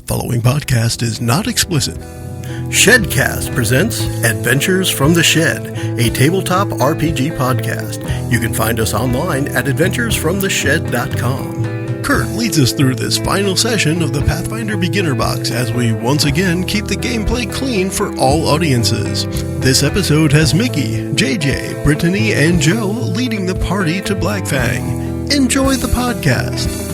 following podcast is not explicit. Shedcast presents Adventures from the Shed, a tabletop RPG podcast. You can find us online at adventuresfromtheshed.com. Kurt leads us through this final session of the Pathfinder Beginner Box as we once again keep the gameplay clean for all audiences. This episode has Mickie, JJ, Britanny, and Joe leading the party to Blackfang. Enjoy the podcast.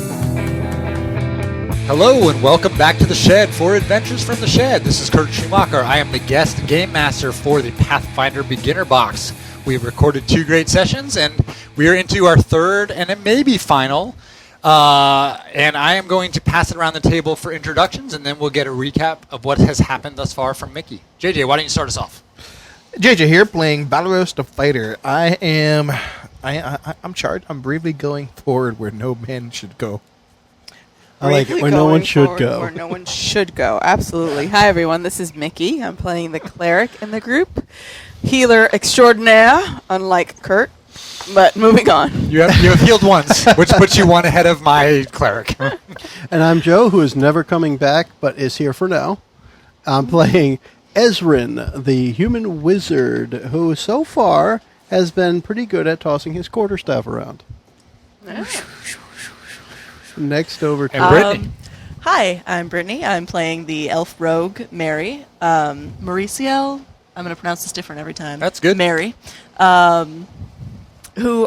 Hello and welcome back to the Shed for Adventures from the Shed. This is Kurt Schumacher. I am the guest game master for the Pathfinder Beginner Box. We've recorded 2 great sessions and we are into our third and it may be final. And I am going to pass it around the table for introductions and then we'll get a recap of what has happened thus far from Mickie. JJ, why don't you start us off? JJ here, playing Balaros the Fighter. I'm charged. I'm bravely going forward where no man should go. I like it, where no one should go. Where no one should go, absolutely. Hi, everyone. This is Mickie. I'm playing the cleric in the group. Healer extraordinaire, unlike Kurt. But moving on. You have healed once, which puts you one ahead of my cleric. And I'm Joe, who is never coming back, but is here for now. I'm playing Ezrin, the human wizard, who so far has been pretty good at tossing his quarterstaff around. Yeah. Next over to Britanny. Hi, I'm Britanny. I'm playing the elf rogue, Mary. Mauricio, I'm going to pronounce this different every time. That's good. Mary, who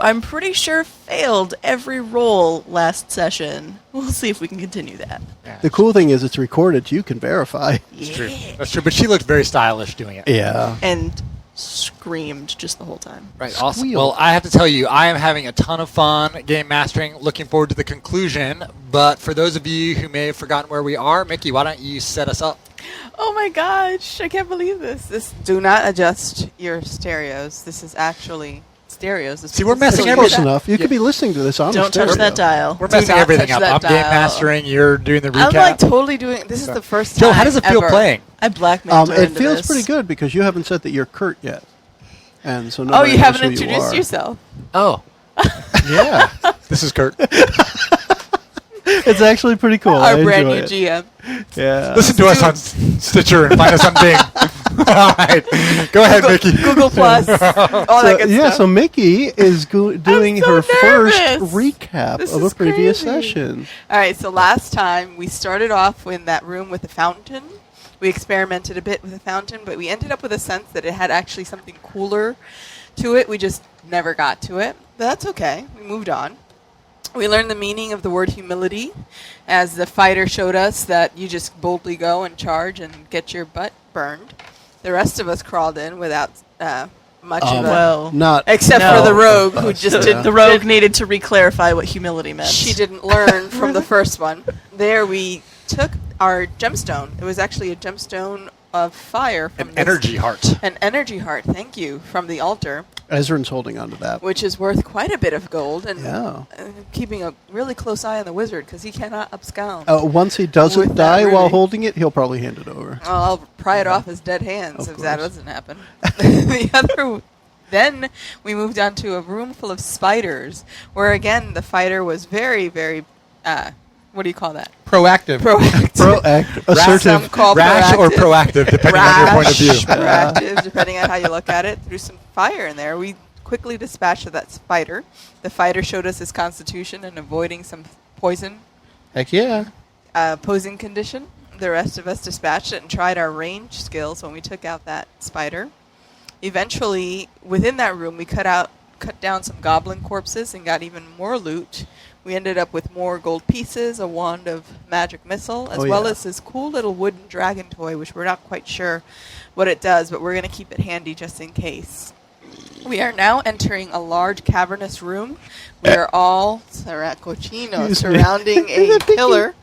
I'm pretty sure failed every roll last session. We'll see if we can continue that. Yeah. the cool thing is it's recorded, so you can verify. That's true. That's true, but she looked very stylish doing it. Yeah. And screamed just the whole time. Right, awesome. Well, I have to tell you, I am having a ton of fun game mastering, looking forward to the conclusion. But for those of you who may have forgotten where we are, Mickie, why don't you set us up? Oh my gosh, I can't believe this. Do not adjust your stereos. This is actually stereos. See, we're messing Close everything enough. You could be listening to this on Don't stereo. touch that dial. We're Do messing not everything touch up. that I'm game dial. mastering. You're doing the recap. I'm like totally doing. This is the first time. Joe, how does it feel ever. playing? I blackmailed her It into feels this. pretty good because you haven't said that you're Kurt yet. And so Oh, nobody you knows haven't who introduced are. yourself. Oh. Yeah. This is Kurt. It's actually pretty cool. I Our brand enjoy new it. GM. Yeah. Listen to us on Stitcher and find us on Bing. All right. Go ahead, Mickie. Google Plus. All that good stuff. So Mickie is doing so her first nervous. recap This of a is previous crazy. session. All right, so last time we started off in that room with the fountain. We experimented a bit with the fountain, but we ended up with a sense that it had actually something cooler to it. We just never got to it. But that's okay. We moved on. We learned the meaning of the word humility as the fighter showed us that you just boldly go and charge and get your butt burned. The rest of us crawled in without much of a... Well, Not Except No. for the rogue, who just did the rogue needed to re-clarify what humility meant. She didn't learn from the first one. There we took our gemstone. It was actually a gemstone of fire. From An this- energy heart. An energy heart, thank you, from the altar, Ezrin's holding on to that. which is worth quite a bit of gold. And Yeah. keeping a really close eye on the wizard, because he cannot abscond. Once he doesn't With that die while ruby. holding it, he'll probably hand it over. Well, I'll pry it off his dead hands Of if that course. doesn't happen. Then we moved on to a room full of spiders, where again the fighter was very, very, what do you call that? Proactive. Proactive. Proactive, Some assertive. call Rash or proactive. proactive, depending on your point of view. Proactive, depending on how you look at it. Threw some fire in there. We quickly dispatched that spider. The fighter showed us his constitution and avoiding some poison Heck yeah. posing condition. The rest of us dispatched it and tried our range skills when we took out that spider. Eventually, within that room, we cut down some goblin corpses and got even more loot. We ended up with more gold pieces, a wand of magic missile, as well as this cool little wooden dragon toy, which we're not quite sure what it does, but we're going to keep it handy just in case. We are now entering a large cavernous room. We are all surrounding a pillar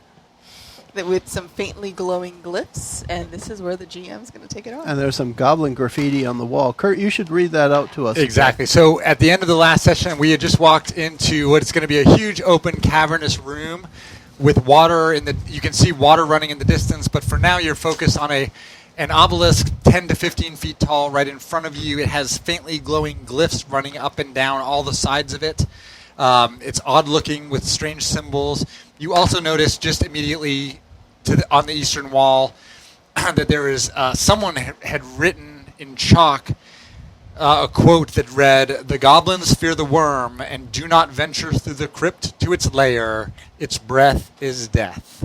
with some faintly glowing glyphs, and this is where the GM is going to take it off. And there's some goblin graffiti on the wall. Kurt, you should read that out to us. Exactly. So at the end of the last session, we had just walked into what is going to be a huge open cavernous room with water in the. You can see water running in the distance, but for now you're focused on an obelisk 10 to 15 feet tall right in front of you. It has faintly glowing glyphs running up and down all the sides of it. It's odd looking with strange symbols. You also notice just immediately on the eastern wall that there is someone had written in chalk a quote that read, "The goblins fear the worm and do not venture through the crypt to its lair. Its breath is death."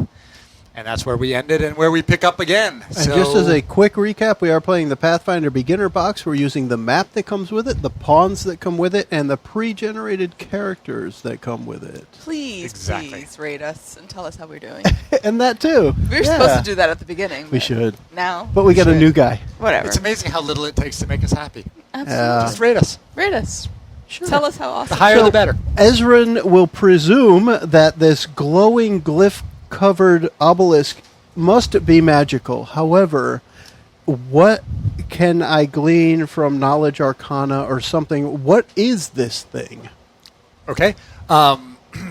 And that's where we ended and where we pick up again. And just as a quick recap, we are playing the Pathfinder Beginner Box. We're using the map that comes with it, the pawns that come with it, and the pre-generated characters that come with it. Please rate us and tell us how we're doing. And that too. We were supposed to do that at the beginning. We should. Now. But we got a new guy. Whatever. It's amazing how little it takes to make us happy. Absolutely. Just rate us. Rate us. Sure. Tell us how awesome. The higher the better. Ezran will presume that this glowing glyph-covered obelisk must be magical. However, what can I glean from Knowledge Arcana or something? What is this thing? Okay.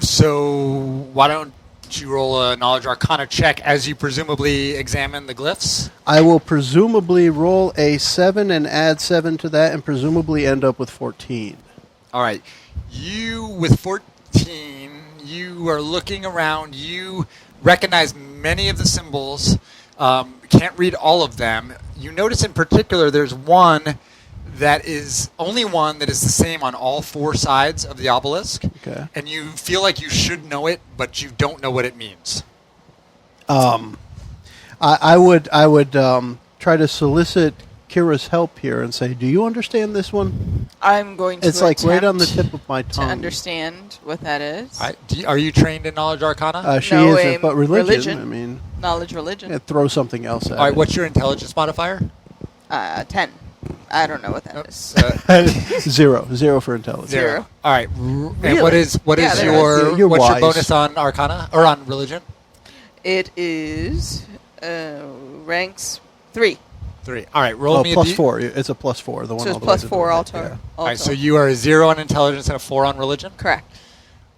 So why don't you roll a Knowledge Arcana check as you presumably examine the glyphs? I will presumably roll a 7 and add 7 to that and presumably end up with 14. All right. You, with 14, you are looking around. You recognize many of the symbols. Can't read all of them. You notice in particular there's only one that is the same on all four sides of the obelisk. Okay. And you feel like you should know it, but you don't know what it means. I would try to solicit Kira's help here and say, do you understand this one? I'm going to It's like right on the tip of my to tongue. understand what that is. Are you trained in Knowledge Arcana? She No, isn't, but religion. I mean, Knowledge religion. throw something else at All right, it. what's your intelligence modifier? 10. I don't know what that is. Zero for intelligence. Zero. All right. And Really? what is Yeah, there your You're what's your wise. bonus on Arcana or on religion? It is ranks 3. 3. All right. Roll me a plus D- 4. It's a plus 4. The one So it's all the plus way to 4 the right. alto. Yeah. All right. So you are a 0 on intelligence and a 4 on religion. Correct.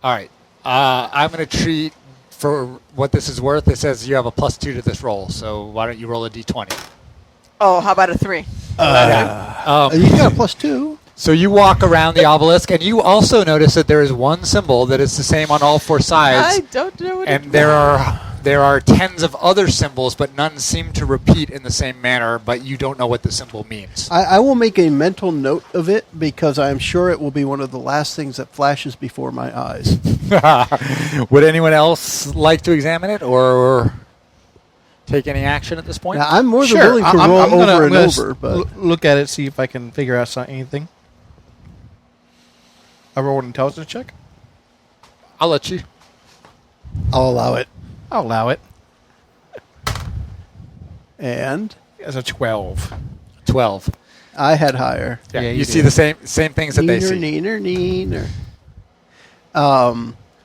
All right. I'm going to treat for what this is worth. It says you have a plus 2 to this roll. So why don't you roll a d20? Oh, how about a 3? You got a plus 2. So you walk around the obelisk, and you also notice that there is one symbol that is the same on all four sides. I don't know what And it there are tens of other symbols, but none seem to repeat in the same manner, but you don't know what the symbol means. I will make a mental note of it because I'm sure it will be one of the last things that flashes before my eyes. Would anyone else like to examine it or take any action at this point? Now, I'm more than willing to roll over and over, but look at it, see if I can figure out anything. I roll an intelligence check. I'll let you. I'll allow it. I'll allow it. And As a 12. 12. I had higher. Yeah, Yeah, you you see do. the same things that they see. Neener.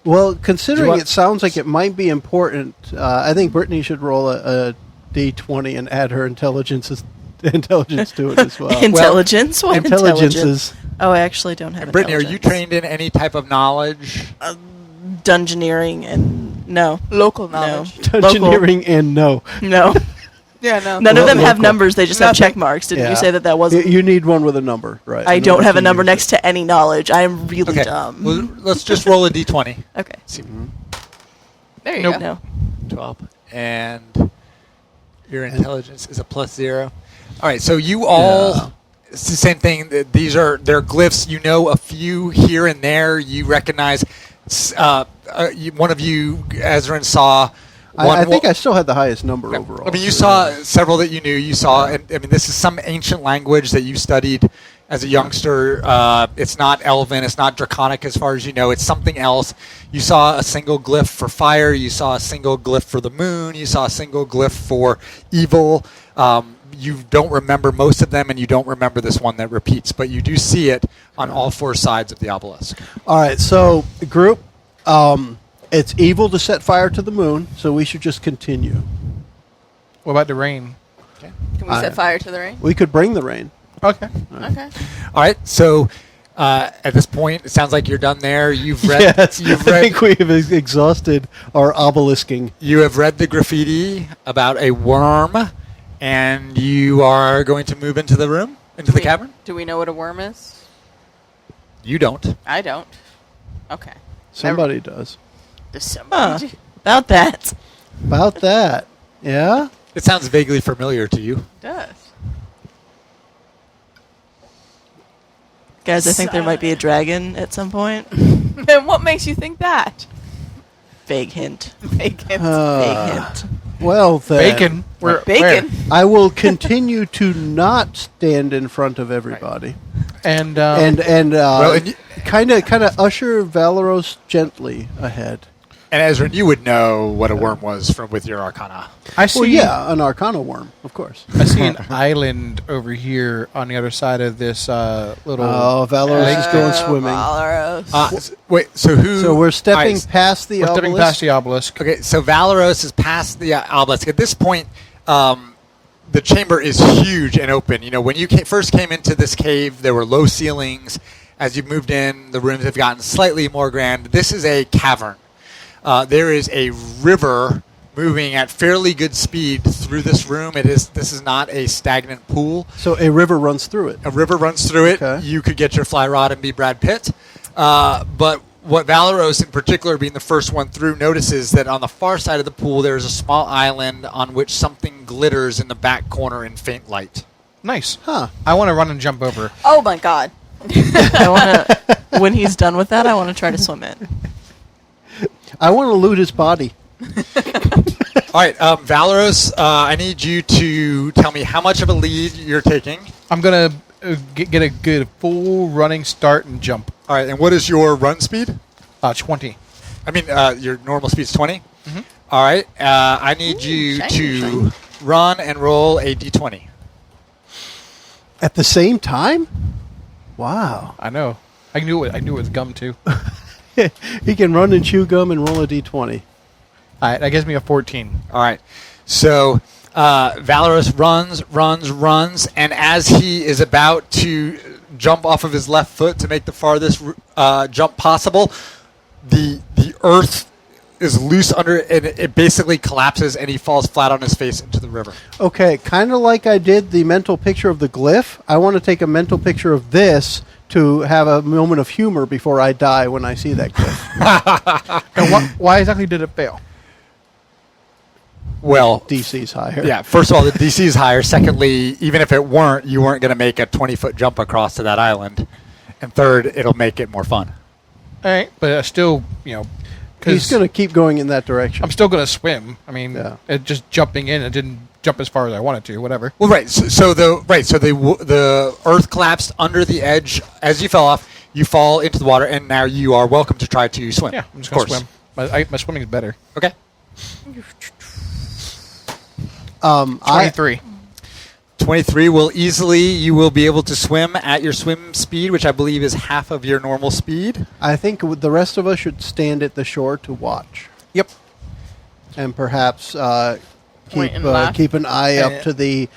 Well, considering want- it sounds like it might be important, I think Brittany should roll a D20 and add her intelligence to it as well. Intelligence? What Intelligence intelligence? Oh, I actually don't have And Brittany, are you intelligence. trained in any type of knowledge? Dungeoneering and no. Local knowledge. Dungeoneering and no. No. Yeah, no. None of them have Local. numbers. They just have Nothing. check marks. Didn't Yeah. you say that wasn't? You need one with a number, right? I don't have a number next to any knowledge. I am really Okay. dumb. Well, let's just roll a d20. Okay. See, There you Nope. go. No. 12. And your intelligence is a plus 0. All right, so you all... Yeah. It's the same thing. They're glyphs. You know a few here and there. You recognize... one of you, Ezran, saw... I think I still had the highest number overall. I mean, you saw several that you knew. You saw, I mean, this is some ancient language that you studied as a youngster. It's not Elven. It's not Draconic as far as you know. It's something else. You saw a single glyph for fire. You saw a single glyph for the moon. You saw a single glyph for evil. You don't remember most of them, and you don't remember this one that repeats, but you do see it on all four sides of the obelisk. All right, so group, it's evil to set fire to the moon, so we should just continue. What about the rain? Okay. Can we set fire to the rain? We could bring the rain. Okay. Okay. All right. So at this point, it sounds like you're done there. You've read. Yes, You've I read. think we have exhausted our obelisking. You have read the graffiti about a worm, and you are going to move into the room, into the cavern. Do we know what a worm is? You don't. I don't. Okay. Somebody does. Does somebody? About that. About that. Yeah? It sounds vaguely familiar to you. It does. Guys, I think there might be a dragon at some point. And what makes you think that? Vague hint. Bacon. Vague hint. Well, then. Bacon. Where? Bacon. I will continue to not stand in front of everybody. And And and kind of usher Valeros gently ahead. And Ezra, you would know what a worm was from with your Arcana. I see. Well, yeah, an Arcana worm, of course. I see an island over here on the other side of this little. Oh, Valeros is going swimming. Valeros. Wait, so who? So we're stepping Alright, past the We're stepping obelisk. past the obelisk. Okay, so Valeros is past the obelisk. At this point, the chamber is huge and open. You know, when you first came into this cave, there were low ceilings. As you've moved in, the rooms have gotten slightly more grand. This is a cavern. There is a river moving at fairly good speed through this room. This is not a stagnant pool. So a river runs through it. A river runs through it. Okay. You could get your fly rod and be Brad Pitt. But what Valeros in particular, being the first one through, notices that on the far side of the pool there is a small island on which something glitters in the back corner in faint light. Nice. Huh. I want to run and jump over. Oh my god. I want to. When he's done with that, I want to try to swim it. I want to loot his body. All right, Valeros, I need you to tell me how much of a lead you're taking. I'm gonna get a good full running start and jump. All right, and what is your run speed? 20. I mean, your normal speed's 20? Mhm. All right, I need you to run and roll a d20. At the same time? Wow. I know. I knew it. I knew it was gum too. He can run and chew gum and roll a d20. All right, that gives me a 14. All right, so Valeros runs, and as he is about to jump off of his left foot to make the farthest jump possible, the earth is loose under it, and it basically collapses, and he falls flat on his face into the river. Okay, kind of like I did the mental picture of the glyph. I want to take a mental picture of this to have a moment of humor before I die when I see that glyph. And why exactly did it fail? Well, DC's higher. yeah, first of all, the DC is higher. Secondly, even if it weren't, you weren't going to make a 20-foot jump across to that island. And third, it'll make it more fun. All right, but still, He's going to keep going in that direction. I'm still gonna swim. I mean, Yeah. it just jumping in. It didn't jump as far as I wanted to. Whatever. Well, right. So the earth collapsed under the edge as you fell off. You fall into the water, and now you are welcome to try to swim. Yeah, I'm just Of gonna course. swim. My swimming is better. Okay. 23. 23 will you will be able to swim at your swim speed, which I believe is half of your normal speed. I think the rest of us should stand at the shore to watch. Yep. And perhaps Point and laugh. keep an eye up to the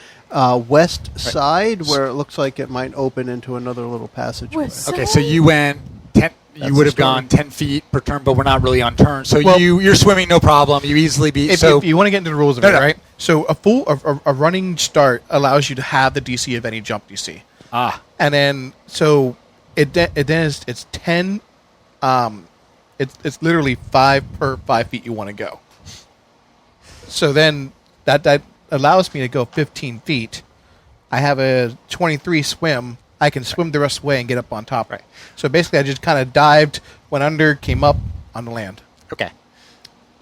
west side where it looks like it might open into another little passageway. West Okay, so you went 10. That's You would the have gone story. 10 feet per turn, but we're not really on turn. So Well- you're swimming no problem. You easily beat. If you want to get into the rules of No, it, no. right? So a running start allows you to have the DC of any jump DC, and then so it's 10. It's literally 5 per 5 feet you want to go. So then that allows me to go 15 feet. I have a 23 swim. I can swim the rest of the way and get up on top. Right. So basically, I just kind of dived, went under, came up on the land. Okay. You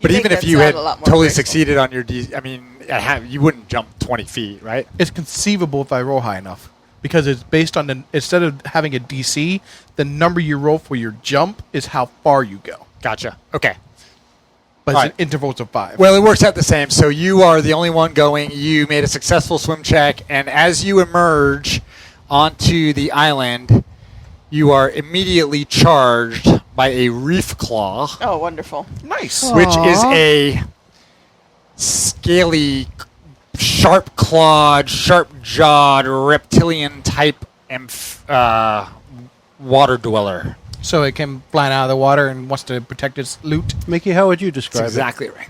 But make even if that you sound had a lot more totally graceful. succeeded on your I mean, you wouldn't jump 20 feet, right? It's conceivable if I roll high enough because it's based on instead of having a DC, the number you roll for your jump is how far you go. Gotcha. Okay. But All it's right. in intervals of 5. Well, it works out the same. So you are the only one going. You made a successful swim check, and as you emerge onto the island, you are immediately charged by a reef claw, Oh, wonderful. nice. which is a scaly, sharp-clawed, sharp-jawed, reptilian-type water dweller. So it came flying out of the water and wants to protect its loot. Mickey, how would you That's describe exactly right.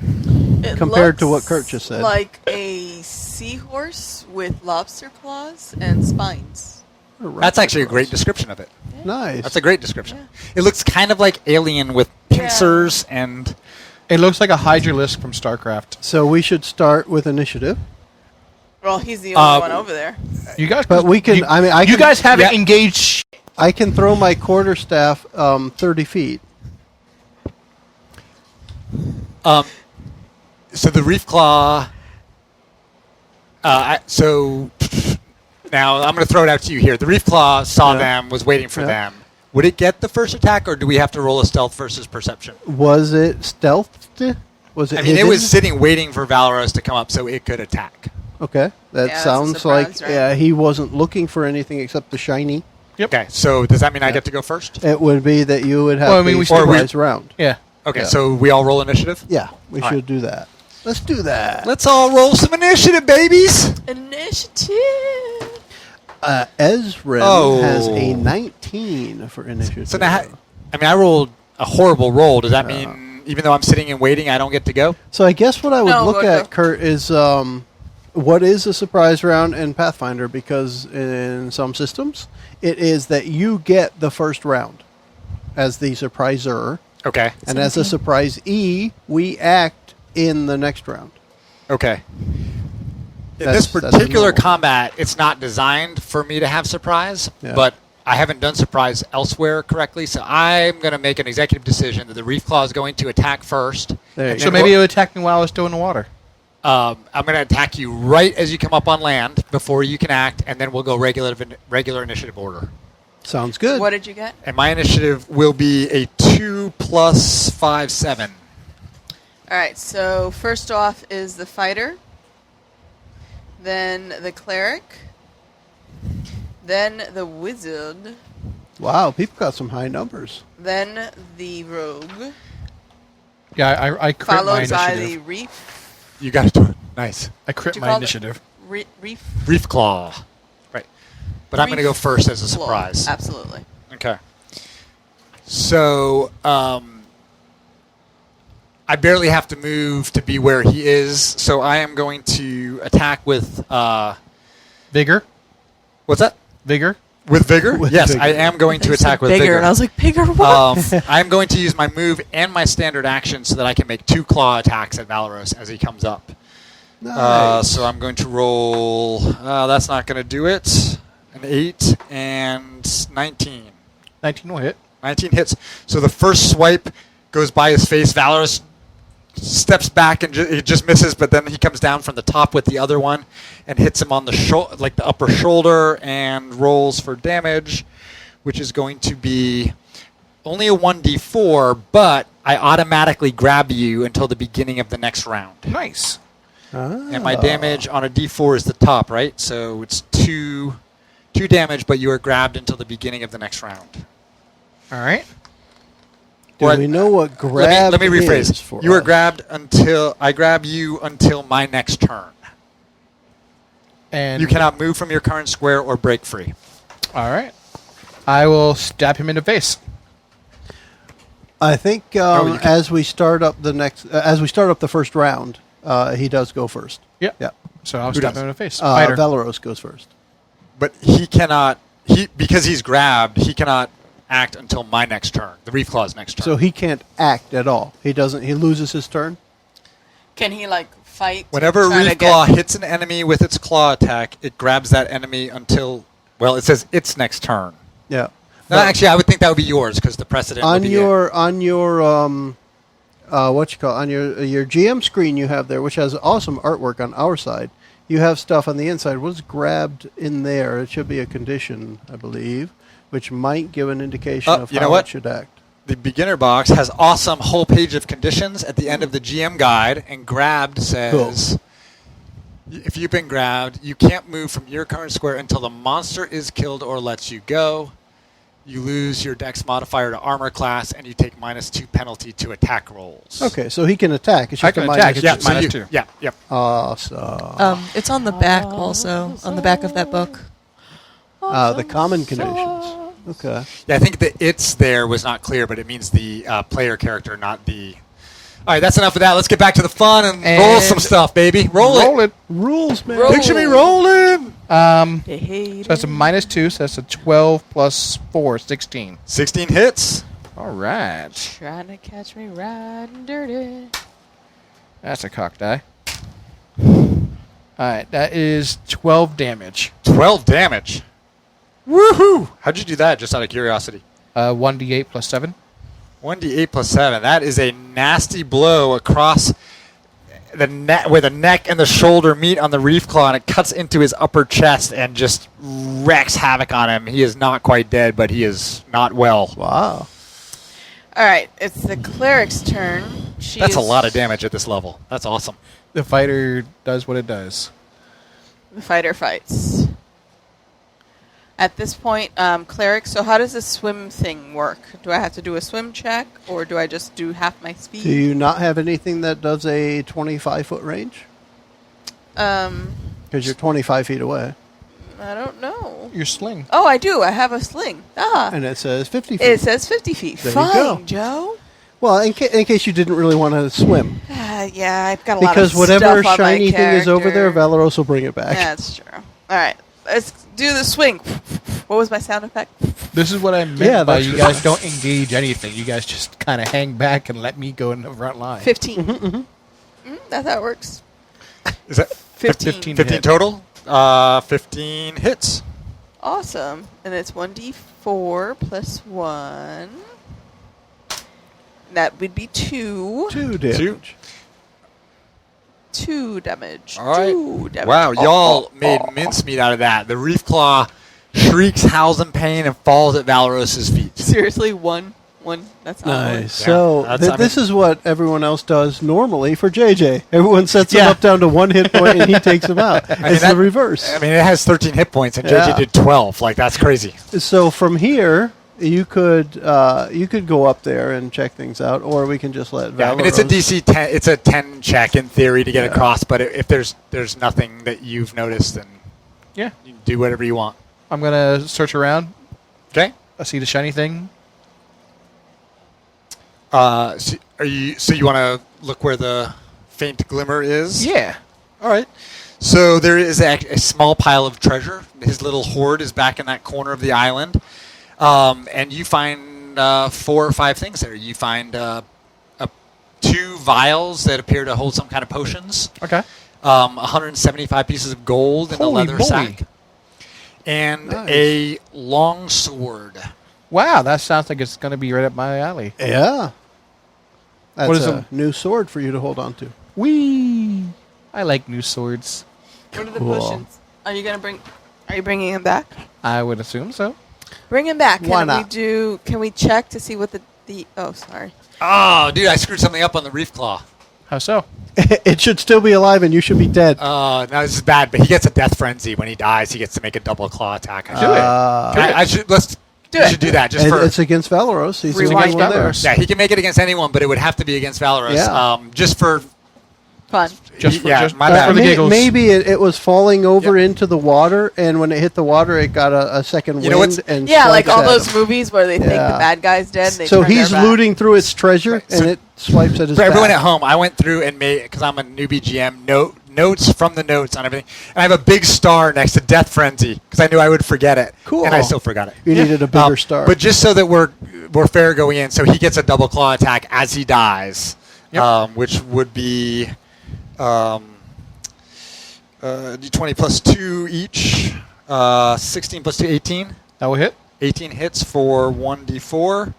It Compared to looks what Kurt just said. like a seahorse with lobster claws and spines. it? That's actually a great description of it. Nice. That's a great description. Yeah. It looks kind of like Alien with pincers and It looks like a Hydralisk from StarCraft. So we should start with initiative. Well, he's the only one over there. You guys, But we can. you guys haven't engaged. I can throw my quarterstaff 30 feet. So the Reef Claw. So now I'm going to throw it out to you here. The Reef Claw saw them, was waiting for them. Would it get the first attack, or do we have to roll a stealth versus perception? Was it stealthed? Was it? I mean, hidden? it was sitting waiting for Valoros to come up so it could attack. Okay, that that's a sounds surprise, like right? he wasn't looking for anything except the shiny. Yep. Okay, so does that mean I get to go first? It would be that you would have we a still- surprise round. Yeah. Okay, Yeah. so we all roll initiative? Yeah, we All should right. do that. Let's do that. Let's all roll some initiative, babies! Initiative. Ezrin has a 19 for initiative. So now, I rolled a horrible roll. Does that mean, even though I'm sitting and waiting, I don't get to go? So I guess what I would No, look go. at, Kurt, is what is a surprise round in Pathfinder? Because in some systems, it is that you get the first round as the surpriser, Okay. and as a surprisee, we act in the next round. Okay. In That's- this that's particular normal. combat, it's not designed for me to have surprise, Yeah. but I haven't done surprise elsewhere correctly, so I'm going to make an executive decision that the Reef Claw is going to attack first. There you So go. maybe you attack me while I was still in the water. I'm going to attack you right as you come up on land before you can act, and then we'll go regular initiative order. Sounds good. What did you get? And my initiative will be a 2 + 5, 7. All right. So first off is the fighter, then the cleric, then the wizard, Wow, people got some high numbers. then the rogue, Yeah, I crit my followed by the initiative. reef. You got to do it. Nice. I crit you my call it? initiative. Reef. Reef Claw. Right. But I'm going to go first as a Claw. surprise. Absolutely. Okay. So, I barely have to move to be where he is, so I am going to attack with, Vigor. what's that? Vigor. With Vigor? With Yes, Vigor. I am going to They said attack with bigger, Vigor. and I was like, bigger what? I'm going to use my move and my standard action so that I can make 2 claw attacks at Valoros as he comes up. Nice. So I'm going to roll, that's not going to do it, an 8 and 19. 19 will hit. 19 hits. So the first swipe goes by his face. Valoros steps back and it just misses, but then he comes down from the top with the other one and hits him on the the upper shoulder and rolls for damage, which is going to be only a 1d4, but I automatically grab you until the beginning of the next round. Nice. And my damage on a d4 is the top, right? So it's 2 damage, but you are grabbed until the beginning of the next round. All right. Do Well, we know what grab Let me is rephrase. for You are us? grabbed until I grab you until my next turn. And You cannot move from your current square or break free. All right. I will stab him in the face. I think you can- as we start up the first round, he does go first. Yep. Yeah. So I'll Who stab does? him in the face. Fighter. Valoros goes first. But he cannot. Because he's grabbed, he cannot act until my next turn. The Reef Claw's next turn. So he can't act at all. He doesn't. He loses his turn. Can he fight? Whenever try to Reef Claw hits an enemy with its claw attack, it grabs that enemy until. Well, it says its next turn. Yeah. No, actually, I would think that would be yours because the precedent would On be your what you call on your GM screen you have there, which has awesome artwork on our side. You have stuff on the inside. What's grabbed in there? It should be a condition, I believe, which might give an indication of you how know what? it should act. The beginner box has awesome whole page of conditions at the end of the GM guide, and grabbed says, if you've been grabbed, you can't move from your current square until the monster is killed or lets you go. You lose your dex modifier to armor class, and you take -2 penalty to attack rolls. Okay, so he can attack. It's I just can a attack. minus It's Yeah, just so minus you- 2. Yeah, yep. Awesome. It's on the back also, on the back of that book. The common conditions. Okay. Yeah, I think the "it's" there was not clear, but it means the player character, not the... All right, that's enough of that. Let's get back to the fun and roll And- some stuff, baby. Roll it. Rules, man. Roll. Picture me rolling. So that's a -2, so that's a 12 plus 4, 16. 16 hits. All right. Trying to catch me riding dirty. That's a cock die. All right, that is 12 damage. 12 damage. Woohoo! How'd you do that, just out of curiosity? 1d8 plus 7. 1d8 plus 7. That is a nasty blow across the neck, where the neck and the shoulder meet on the reef claw, and it cuts into his upper chest and just wreaks havoc on him. He is not quite dead, but he is not well. Wow. All right, it's the cleric's turn. That's a lot of damage at this level. That's awesome. The fighter does what it does. The fighter fights. At this point, cleric, so how does the swim thing work? Do I have to do a swim check, or do I just do half my speed? Do you not have anything that does a 25-foot range? Because you're 25 feet away. I don't know. Your sling. Oh, I do. I have a sling. Ah. And it says 50 feet. It says 50 feet. There you Fine, go. Joe. Well, in case you didn't really want to swim. Yeah, I've got a lot of Because whatever stuff on my shiny thing is over there, character. Valeros will bring it back. Yeah, that's true. All right, let's do the swing. What was my sound effect? This is what I meant Yeah, by that's you guys don't engage anything. You guys just kind of hang back and let me go in the front line. 15. That's how it works. Is that 15. 15 hit. total? 15 hits. Awesome. And it's 1d4 plus 1. That would be 2. 2 damage. 2 damage. All right. 2 damage. Wow, y'all made mincemeat out of that. The reef claw shrieks, howls in pain, and falls at Valoros's feet. Seriously, one. That's how it Nice. works. So this is what everyone else does normally for JJ. Everyone sets him up down to 1 hit point and he takes him out. It's the reverse. I mean, it has 13 hit points, and Yeah. JJ did 12. Like, that's crazy. So from here, you could go up there and check things out, or we can just let Valeros. Yeah, I mean, it's a DC 10. It's a 10 check in theory to get across, but if there's nothing that you've noticed, then Yeah. you can do whatever you want. I'm going to search around. Okay. I see the shiny thing. So you want to look where the faint glimmer is? Yeah. All right. So there is a small pile of treasure. His little hoard is back in that corner of the island. And you find 4 or 5 things there. You find 2 vials that appear to hold some kind of potions. Okay. 175 pieces of gold in a Holy leather moly. sack. And Nice. a long sword. Wow, that sounds like it's going to be right up my alley. Yeah. That's What is a new sword for you to hold on to. Whee! I like new swords. What are the Cool. potions? Are you bringing him back? I would assume so. Bring him back. Why not? Can we check to see what oh, sorry. Oh, dude, I screwed something up on the reef claw. How so? It should still be alive and you should be dead. Oh, no, this is bad, but he gets a death frenzy. When he dies, he gets to make a double claw attack. I should do that just for... It's against Valeros. He's the Rewind only one there. Valeros. Yeah, he can make it against anyone, but it would have to be against Valoros. Yeah. Just for... Fun. My bad. for the giggles. Maybe it was falling over into the water, and when it hit the water, it got a second You know wind. what's- And Yeah, like swipes all at those him. movies where they think the Yeah. bad guy's dead. And they So turn he's their back. looting through its treasure, Right, and so- it swipes at his For everyone back. at home, I went through and made, because I'm a newbie GM, notes from the notes on everything. And I have a big star next to Death Frenzy, because I knew I would forget it. Cool. And I still forgot it. You needed a bigger star. But just so that we're fair going in, so he gets a double claw attack as he dies, which would be D20 plus 2 each, 16 plus 2, 18. That will hit. 18 hits for 1d4,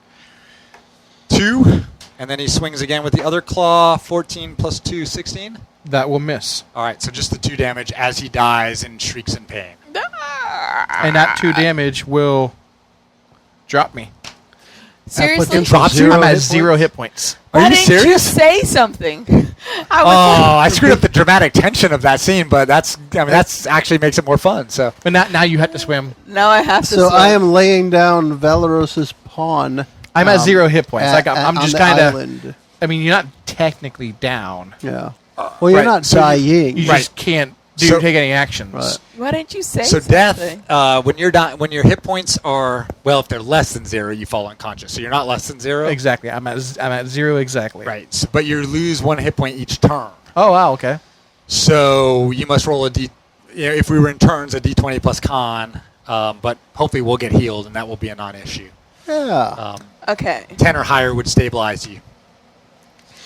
2, and then he swings again with the other claw, 14 plus 2, 16. That will miss. All right, so just the 2 damage as he dies and shrieks in pain. And that 2 damage will drop me. Seriously? Drops you? Zero I'm at hit 0 hit points. Are Why you didn't serious? you say something? I Oh, was I screwed up the dramatic tension of that scene, but that's actually makes it more fun. So But now you have to swim. now I have to. So swim. I am laying down Valeros's pawn. I'm at 0 hit points. I'm on just the kind of. island. I mean, you're not technically down. Yeah. Well, you're right, not so dying. You Right. just can't So- take any actions. Right. Why didn't you say so something? death when your hit points are if they're less than 0, you fall unconscious. So you're not less than 0. Exactly. I'm at 0 exactly. Right. So, but you lose 1 hit point each turn. Oh wow. Okay. So you must roll a D. If we were in turns, a D20 plus con. But hopefully we'll get healed, and that will be a non-issue. Yeah. Okay. 10 or higher would stabilize you.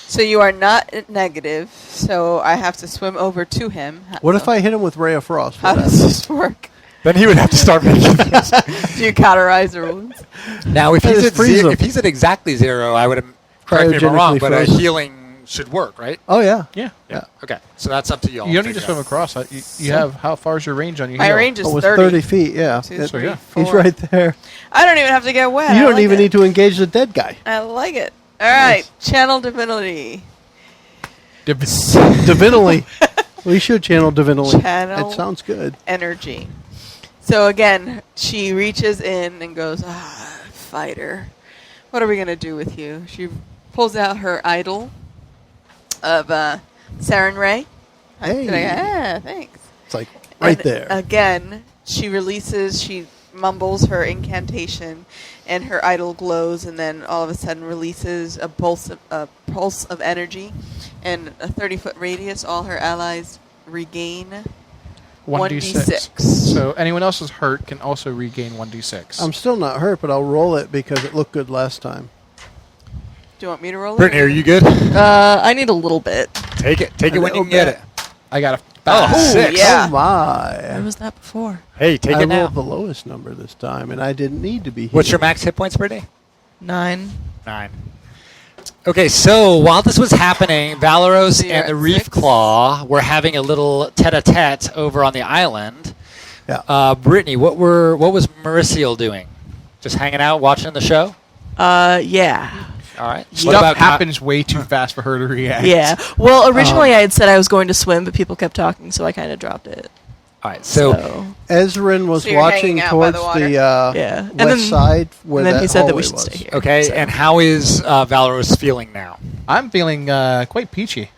So you are not at negative, so I have to swim over to him. What if I hit him with Ray of Frost? How does this work? Then he would have to start making things. Do you cauterize the wounds? Now, if I he's, just at freeze him. if he's at exactly 0, I would have, correct me if I'm wrong, Cryogenically but a frozen. healing should work, right? Oh, yeah. Yeah. Yeah. Okay, so that's up to y'all. You don't need to figure swim out. across. You have, how far is your range on your My heel? range is Oh, it's 30. 30 feet, yeah. Two, It- three, yeah. He's 4. right there. I don't even have to get wet. You I don't like even it. need to engage the dead guy. I like it. All right. Channel divinity. Divinally. We should channel divinally. Channel It sounds good. energy. So again, she reaches in and goes, fighter. What are we going to do with you? She pulls out her idol of Saren Ray. Hey. Thanks. It's like right And there. Again, she mumbles her incantation, and her idol glows, and then all of a sudden releases a pulse of energy, and a 30-foot radius. All her allies regain 1d6. So anyone else who's hurt can also regain 1d6. I'm still not hurt, but I'll roll it because it looked good last time. Do you want me to roll Brittany, it? are you good? I need a little bit. Take it. Take it when you little can get bit. it. I got a Oh, 5. 6. yeah. Oh, my. Where was that before? Hey, take I it now. rolled the lowest number this time, and I didn't need to be What's your healed. max hit points, Brittany? 9. 9. Okay, so while this was happening, Valeros So you're and the at Reef 6? Claw were having a little tete-a-tete over on the island. Yeah. Brittany, what was Mauricio doing? Just hanging out, watching the show? Yeah. All right. Stuff happens way too fast for her to react. Yeah. Well, originally I had said I was going to swim, but people kept talking, so I kind of dropped it. All right, so Ezrin was So you're watching hanging out by towards the water? the Yeah. And west then- side where And then that he said that we hallway should was. stay here. okay, so. and how is Valeros feeling now? I'm feeling quite peachy.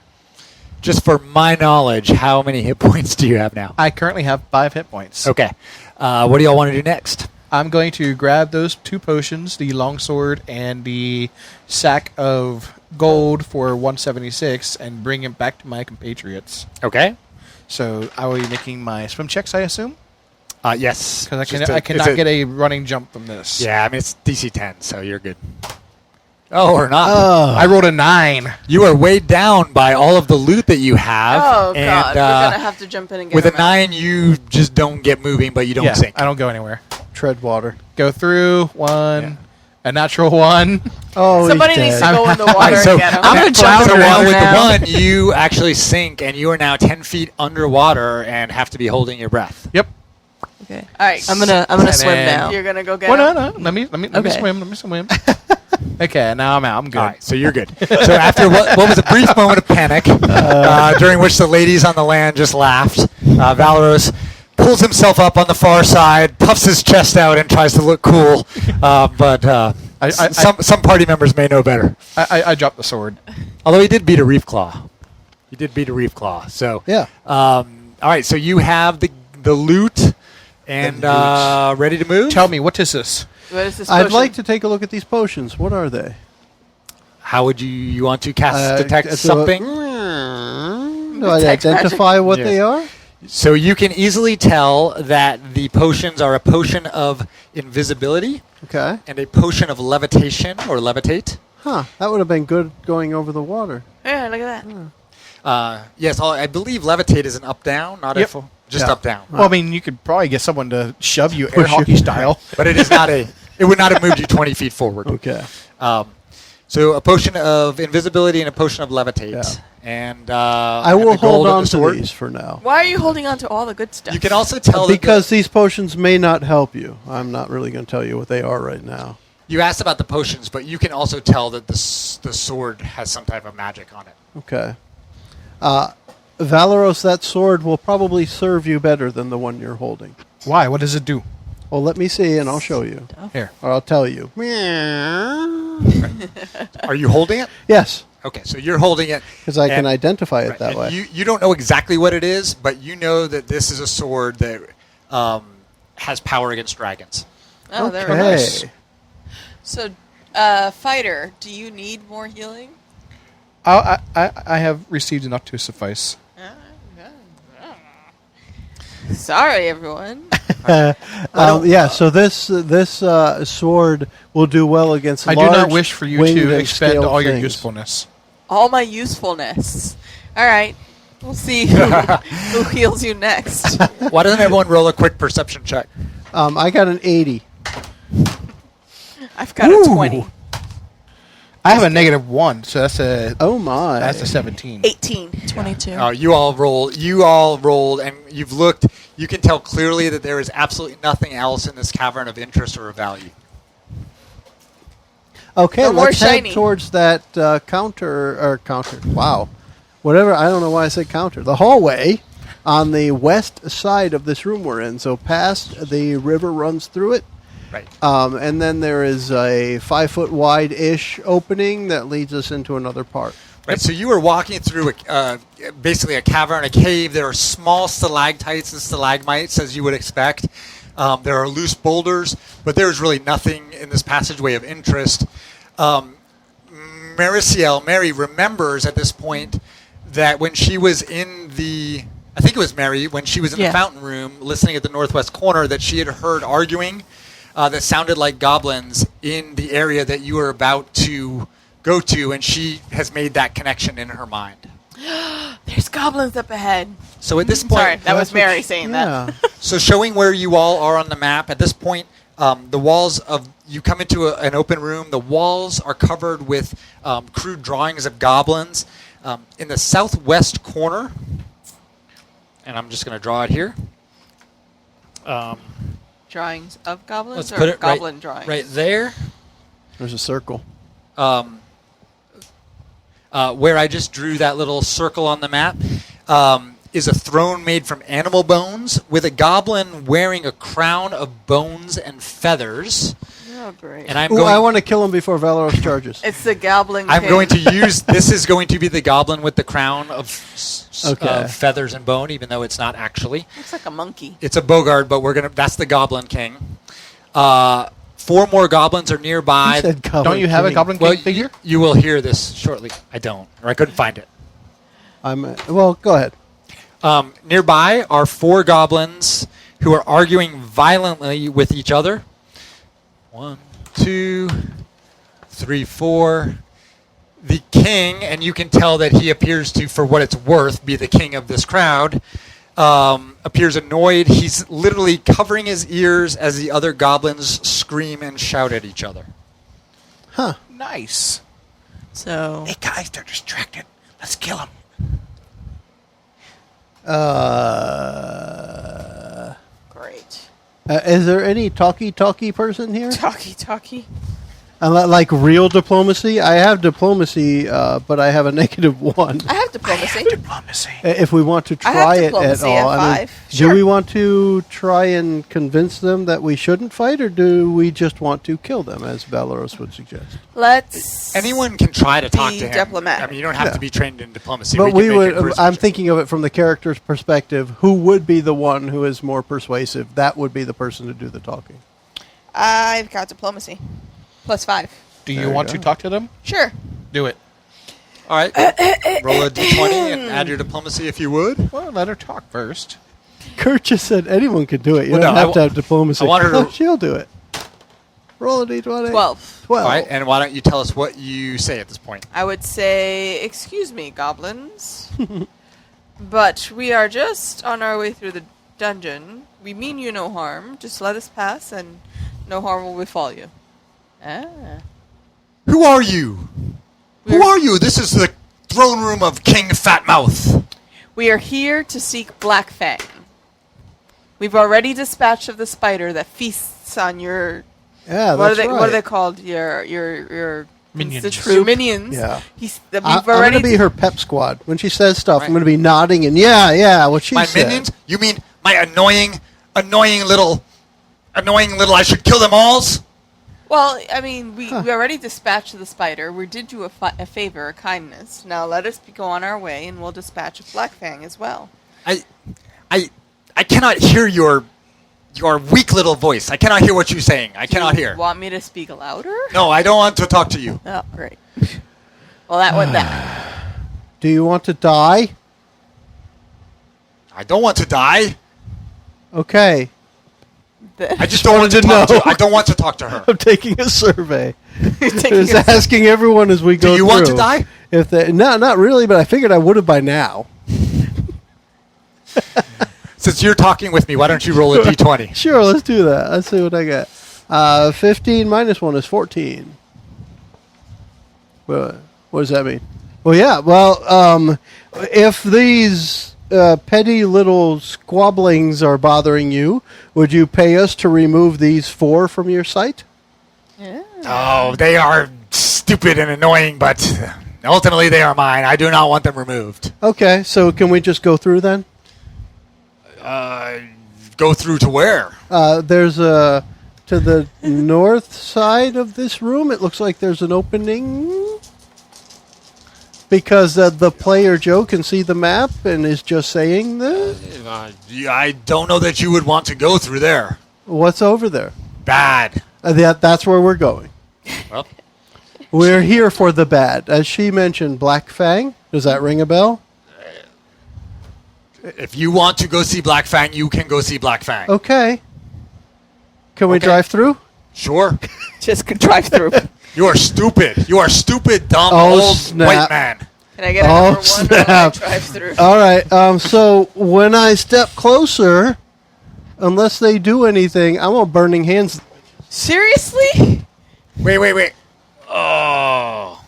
Just for my knowledge, how many hit points do you have now? I currently have 5 hit points. Okay. What do y'all want to do next? I'm going to grab those 2 potions, the longsword and the sack of gold for 176, and bring it back to my compatriots. Okay. So I will be making my swim checks, I assume, Yes. because Just I cannot get a running jump from this. Yeah, I mean, it's DC 10, so you're good. Oh, or not. I rolled a 9. You are weighed down by all of the loot that you have. Oh, and, God. We're going to have to jump in and get with a him out. 9, you just don't get moving, but you don't Yeah, sink. I don't go anywhere. Tread water. Go through 1, Yeah. a natural 1. Oh, Somebody he's needs to dead. go in the water All right, so and get him. I'm gonna jump in so the while water with now. the 1, you actually sink, and you are now 10 feet underwater and have to be holding your breath. Yep. Okay. All right. I'm gonna And swim then now. You're going to go get Well, him? no. Let me Okay. swim. Let me swim. Okay, now I'm out. I'm good. All right, so you're good. So after what was a brief moment of panic, during which the ladies on the land just laughed, Valeros pulls himself up on the far side, puffs his chest out, and tries to look cool. But some party members may know better. I dropped the sword. Although he did beat a Reef Claw. He did beat a Reef Claw. So Yeah. all right, so you have the loot and ready to move. Tell me, what is this? What is this I'd potion? like to take a look at these potions. What are they? How would you want to cast detect so- something? Do I Detect identify what Yes. they are? So you can easily tell that the potions are a potion of invisibility Okay. and a potion of levitation or levitate. Huh. That would have been good going over the water. Yeah, look at that. Yes, I believe levitate is an up-down, not Yep. just Yeah. up-down. Well, I mean, you could probably get someone to shove you air Push you. hockey style. But it is not it would not have moved you 20 feet forward. Okay. So a potion of invisibility and a potion of levitate. Yeah. And I will the gold hold of on the to sword. these for now. Why are you holding on to all the good stuff? You can also tell Because these potions may not help you. I'm not really going to tell you what they are right now. you asked about the potions, but you can also tell that the sword has some type of magic on it. Okay. Valeros, that sword will probably serve you better than the one you're holding. Why? What does it do? Well, let me see, and I'll show you. Here. Or I'll tell you. Are you holding it? Yes, Okay, so you're holding it. because I can And- identify it right, that and way. You don't know exactly what it is, but you know that this is a sword that has power against dragons. Oh, there we okay. go. Nice. So, fighter, do you need more healing? I have received enough to suffice. Sorry, everyone. So this sword will do well against. I do not wish for you winged to and expend scaled all your things. usefulness. All my usefulness. All right. We'll see who heals you next. Why doesn't everyone roll a quick perception check? I got an 80. I've got a 20. I have a -1, so that's a Oh my! that's a 17. 18. 22. You all rolled, and you've looked. You can tell clearly that there is absolutely nothing else in this cavern of interest or of value. Okay, No more let's head shiny. towards that counter. Wow, whatever. I don't know why I said counter. The hallway on the west side of this room we're in. So past the river runs through it. Right. And then there is a 5 foot wide-ish opening that leads us into another part. Right. So you were walking through basically a cavern, a cave. There are small stalactites and stalagmites, as you would expect. There are loose boulders, but there is really nothing in this passageway of interest. Mary remembers at this point that when she was in I think it was Mary, when she was in the fountain room listening at the northwest corner, that she had heard arguing that sounded like goblins in the area that you were about to go to, and she has made that connection in her mind. There's goblins up ahead. So at this point, Sorry, that was Mary saying that. So showing where you all are on the map, at this point, the walls of, you come into an open room, the walls are covered with crude drawings of goblins. In the southwest corner, and I'm just going to draw it here. Drawings of goblins Let's or put it goblin drawings? right there. There's a circle. Where I just drew that little circle on the map, is a throne made from animal bones with a goblin wearing a crown of bones and feathers. Oh, great. And I want to kill him before Valoros charges. It's the goblin I'm king. going to use, this is going to be the goblin with the crown of Okay. feathers and bone, even though it's not actually. Looks like a monkey. It's a bogard, but that's the goblin king. 4 more goblins are nearby. You said goblin Don't you have a king. Goblin King figure? You will hear this shortly. I don't, or I couldn't find it. Well, go ahead. Nearby are 4 goblins who are arguing violently with each other. 1, 2, 3, 4. The king, and you can tell that he appears to, for what it's worth, be the king of this crowd, appears annoyed. He's literally covering his ears as the other goblins scream and shout at each other. Huh. Nice. So Hey guys, they're distracted. Let's kill them. Great. Is there any talky person here? Talkie. Like real diplomacy? I have diplomacy, but I have a -1. I have diplomacy. Diplomacy. If we want to I have try it at diplomacy all, at 5. do Sure. we want to try and convince them that we shouldn't fight, or do we just want to kill them, as Valoros would suggest? Let's. Anyone can try to talk Be to him. diplomatic. I mean, you don't have Yeah. to be trained in diplomacy. But can we make would. it charisma I'm check. thinking of it from the character's perspective. Who would be the one who is more persuasive? That would be the person to do the talking. I've got diplomacy. +5. Do There you you want go. to talk to them? Sure. Do it. All right. Roll a d20 and add your diplomacy if you would. Well, let her talk first. Kurt just said anyone could do it. You Well, don't no, have to have diplomacy. I want her to- Oh, she'll do it. Roll a d20. 12. 12. All right. And why don't you tell us what you say at this point? I would say, excuse me, goblins. But we are just on our way through the dungeon. We mean you no harm. Just let us pass and no harm will befall you. Who are you? Who are you? This is the throne room of King Fatmouth. We are here to seek Blackfang. We've already dispatched of the spider that feasts on your... Yeah, What are that's they? right. What are they called? Your Minions. Your minions. Yeah. We've I'm already going to be her pep squad. When she says stuff, Right. I'm going to be nodding and yeah, what she My said. minions? You mean my annoying little, I should kill them alls? Well, I mean, we already dispatched the spider. We did you a favor, a kindness. Now let us go on our way, and we'll dispatch a Blackfang as well. I cannot hear your weak little voice. I cannot hear what you're saying. I cannot hear. Want me to speak louder? No, I don't want to talk to you. Oh, great. Well, that went that. Do you want to die? I don't want to die. Okay. I just don't want to talk to her. I don't want to talk to her. I'm taking a survey. Taking Just asking everyone as we go through. Do you want to die? If they, no, not really, but I figured I would have by now. Since you're talking with me, why don't you roll a d20? Sure, let's do that. Let's see what I got. 15 minus 1 is 14. Well, what does that mean? Well, yeah. Well, if these petty little squabblings are bothering you, would you pay us to remove these 4 from your sight? Yeah. Oh, they are stupid and annoying, but ultimately they are mine. I do not want them removed. Okay, so can we just go through then? Go through to where? There's a... To the north side of this room, it looks like there's an opening. Because the player Joe can see the map and is just saying this. I don't know that you would want to go through there. What's over there? Bad. That's where we're going. Well, We're here for the bad. As she mentioned, Blackfang. Does that ring a bell? if you want to go see Blackfang, you can go see Blackfang. Okay. Can we Okay. drive through? Sure. Just could drive through. You are stupid. You are stupid, dumb, Oh, old snap. white man. Can I get a Oh, number 1 when I snap. drive through? All right. So when I step closer, unless they do anything, I'm on burning hands. Seriously? Wait. Oh.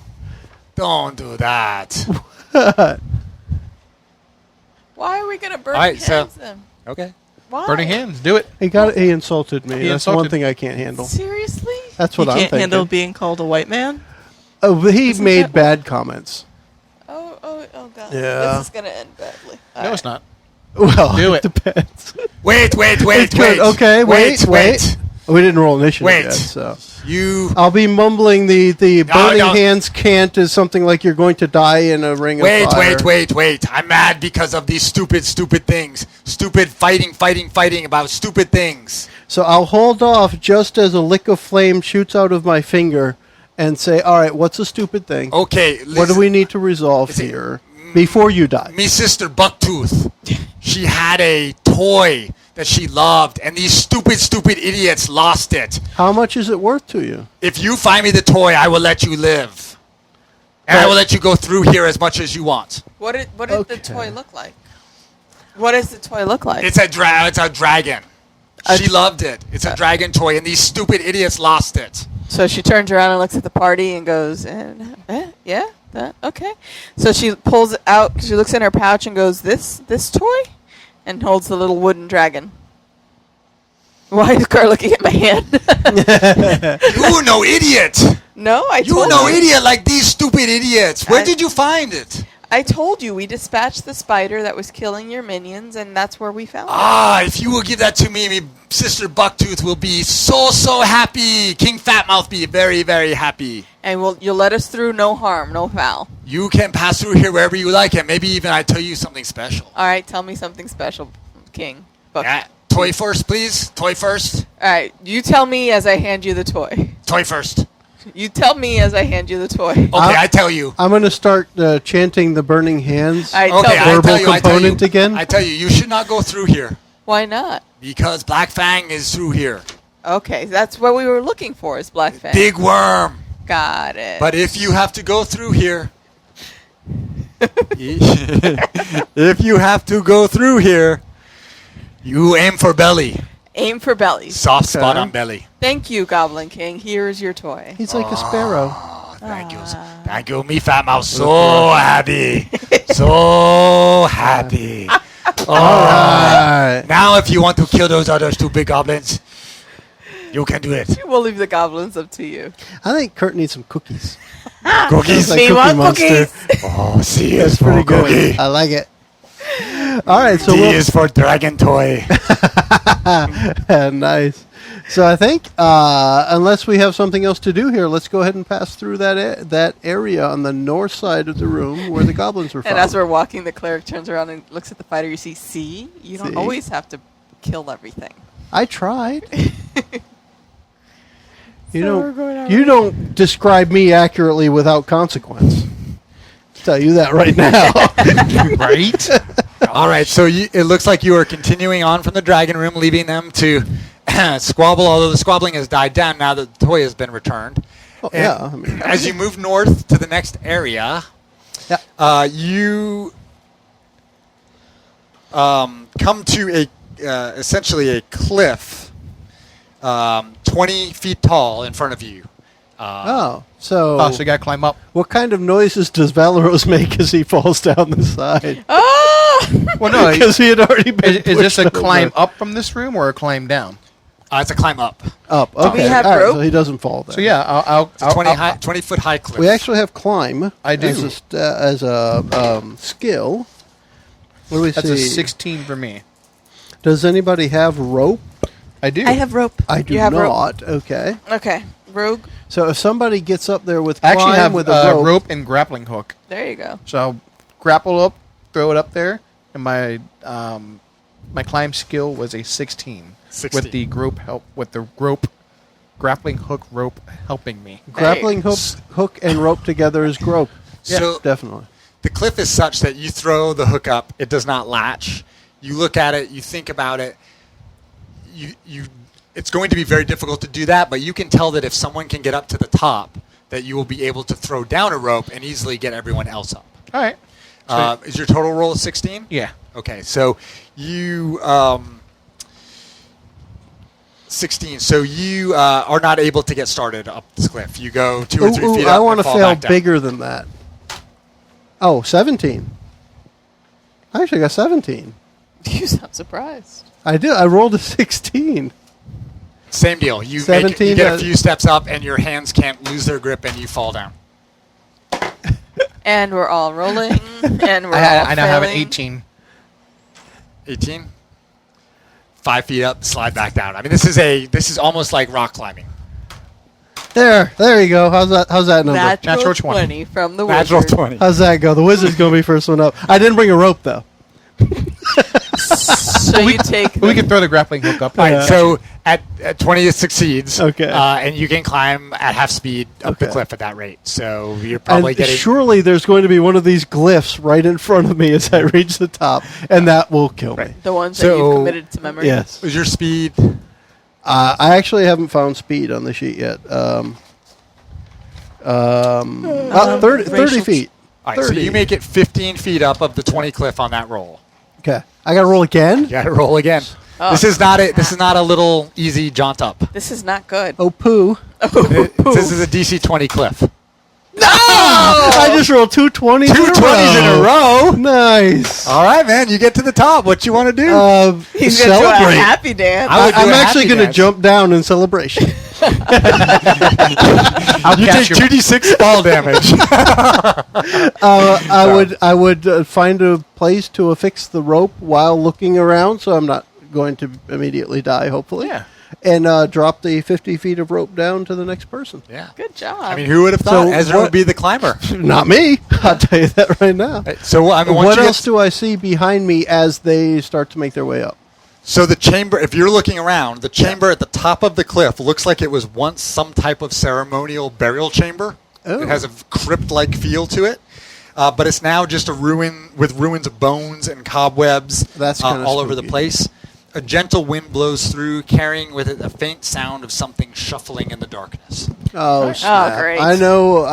Don't do that. Why are we going to burn All right, hands so- then? Okay. Why? Burning hands. Do it. He insulted me. He That's one insulted- thing I can't handle. Seriously? That's You what I'm can't thinking. handle being called a white man? Oh, but he Isn't made that bad comments. Oh, God. Yeah. This is going to end badly. No, it's not. Well, Do it. depends. Wait. It's good. Okay, wait. We didn't roll initiative Wait. yet, so You I'll be mumbling the burning no. hands can't is something like you're going to die in a ring of fire. wait. I'm mad because of these stupid things. Stupid fighting about stupid things. So I'll hold off just as a lick of flame shoots out of my finger and say, all right, what's a stupid thing? Okay, listen. What do we need to resolve Listen, here before you die? Me sister Bucktooth, she had a toy that she loved, and these stupid idiots lost it. How much is it worth to you? If you find me the toy, I will let you live. And I will let you go through here as much as you want. What did Okay. the toy look like? What does the toy look like? It's a dragon. She loved it. It's a dragon toy, and these stupid idiots lost it. So she turns around and looks at the party and goes, yeah, that, okay. So she pulls it out, she looks in her pouch and goes, this toy? And holds the little wooden dragon. Why is Car looking at my hand? You no idiot. No, I You told no you. idiot like these stupid idiots. Where I- did you find it? I told you we dispatched the spider that was killing your minions, and that's where we found it. Ah, if you will give that to me, Sister Bucktooth will be so happy. King Fatmouth be very, very happy. And you'll let us through, no harm, no foul. You can pass through here wherever you like, and maybe even I tell you something special. All right, tell me something special, King. Yeah, toy first, please. Toy first. All right, you tell me as I hand you the toy. Toy first. You tell me as I hand you the toy. Okay, I tell you. I'm going to start chanting the burning hands. I Okay, tell I Verbal tell you. component again? I tell you, you should not go through here Why not? because Blackfang is through here. Okay, that's what we were looking for, is Blackfang. Big worm. Got it. But if you have to go through here, if you have to go through here, you aim for belly. Aim for bellies. Soft spot Okay. on belly. Thank you, Goblin King. Here's your toy. He's like a sparrow. Thank you. Thank you, me fat mouse. So happy. So happy. All right. Now if you want to kill those other stupid goblins, you can do it. We'll leave the goblins up to you. I think Kurt needs some cookies. Cookies. Like Me Cookie want Monster. cookies. Oh, C That's is for pretty good. cookie. I like it. All right, so D we'll, is for dragon toy. nice. So I think, unless we have something else to do here, let's go ahead and pass through that area on the north side of the room where the goblins were found. And as we're walking, the cleric turns around and looks at the fighter. You see, you don't See? always have to kill everything. I tried. You So we're going don't. You don't describe me accurately without consequence. I'll tell you that right now. Right? All right, so it looks like you are continuing on from the dragon room, leaving them to squabble, although the squabbling has died down now that the toy has been returned. Oh, And yeah, I mean- as you move north to the next area, you come to essentially a cliff 20 feet tall in front of you. So you got to climb up. What kind of noises does Valeros make as he falls down the side? Well, no, Because he had already been is this a pushed climb over. up from this room or a climb down? It's a climb up. Up, okay. we have All right, rope? so he doesn't fall there. So yeah, It's a 20-foot high cliff. We actually have climb. I do. As a skill. What do we That's see? a 16 for me. Does anybody have rope? I do. I have rope. I do You have rope? not. Okay. Okay, rogue. So if somebody gets up there with I climb actually have with a rope, rope and grappling hook. There you go. So I'll grapple up, throw it up there, and my my climb skill was a 16. 16. With the rope, grappling hook rope helping me. grappling hook and rope together is grope. So Definitely. the cliff is such that you throw the hook up, it does not latch. You look at it, you think about it. It's going to be very difficult to do that, but you can tell that if someone can get up to the top, that you will be able to throw down a rope and easily get everyone else up. All right. Is your total roll 16? Yeah. Okay, so you 16. So you are not able to get started up this cliff. You go 2 or 3 feet up. I want to and fall fail back down. bigger than that. Oh, 17. I actually got 17. You sound surprised. I did. I rolled a 16. Same deal. You 17 you get a does- few steps up, and your hands can't lose their grip, and you fall down. And we're all rolling, and we're I now have an failing. 18. 18. 5 feet up, slide back down. I mean, this is almost like rock climbing. There you go. How's that number? Natural Natural 20. 20 from the Natural wizard. 20. How's that go? The wizard's gonna be first one up. I didn't bring a rope though. So you take We can throw the grappling hook up. All right, so at 20 it succeeds. Okay. And you can climb at half speed up the Okay. cliff at that rate. So you're probably And getting... surely there's going to be one of these glyphs right in front of me as I reach the top, and that will kill me. the ones that So- you've committed to memory. Yes. Is your speed... I actually haven't found speed on the sheet yet. 30 Racial- feet. All right, so 30. you make it 15 feet up of the 20 cliff on that roll. Okay. I got to roll again? You got to roll again. Oh. This is not a little easy jaunt up. This is not good. Oh, poo. This is a DC 20 cliff. I just rolled 2 20s 2 20s in a row. Nice. All right, man. You get to the top. What you want to do? He's going to do a celebrate. happy dance. I would do I'm a actually happy going to dance. jump down in celebration. I'll You catch take you. 2d6 fall damage. I would find a place to affix the rope while looking around, so I'm not going to immediately die, hopefully. Yeah. And drop the 50 feet of rope down to the next person. Yeah. Good job. I mean, who would have thought So Ezra what- would be the climber? Not me. I'll tell you that right now. So I mean, once What you else get, do I see behind me as they start to make their way up? so the chamber, if you're looking around, the chamber at the top of the cliff looks like it was once some type of ceremonial burial chamber. Oh. It has a crypt-like feel to it. But it's now just a ruin with ruins of bones and cobwebs That's kinda all over the spooky. place. A gentle wind blows through, carrying with it a faint sound of something shuffling in the darkness. Oh, snap. great. I know,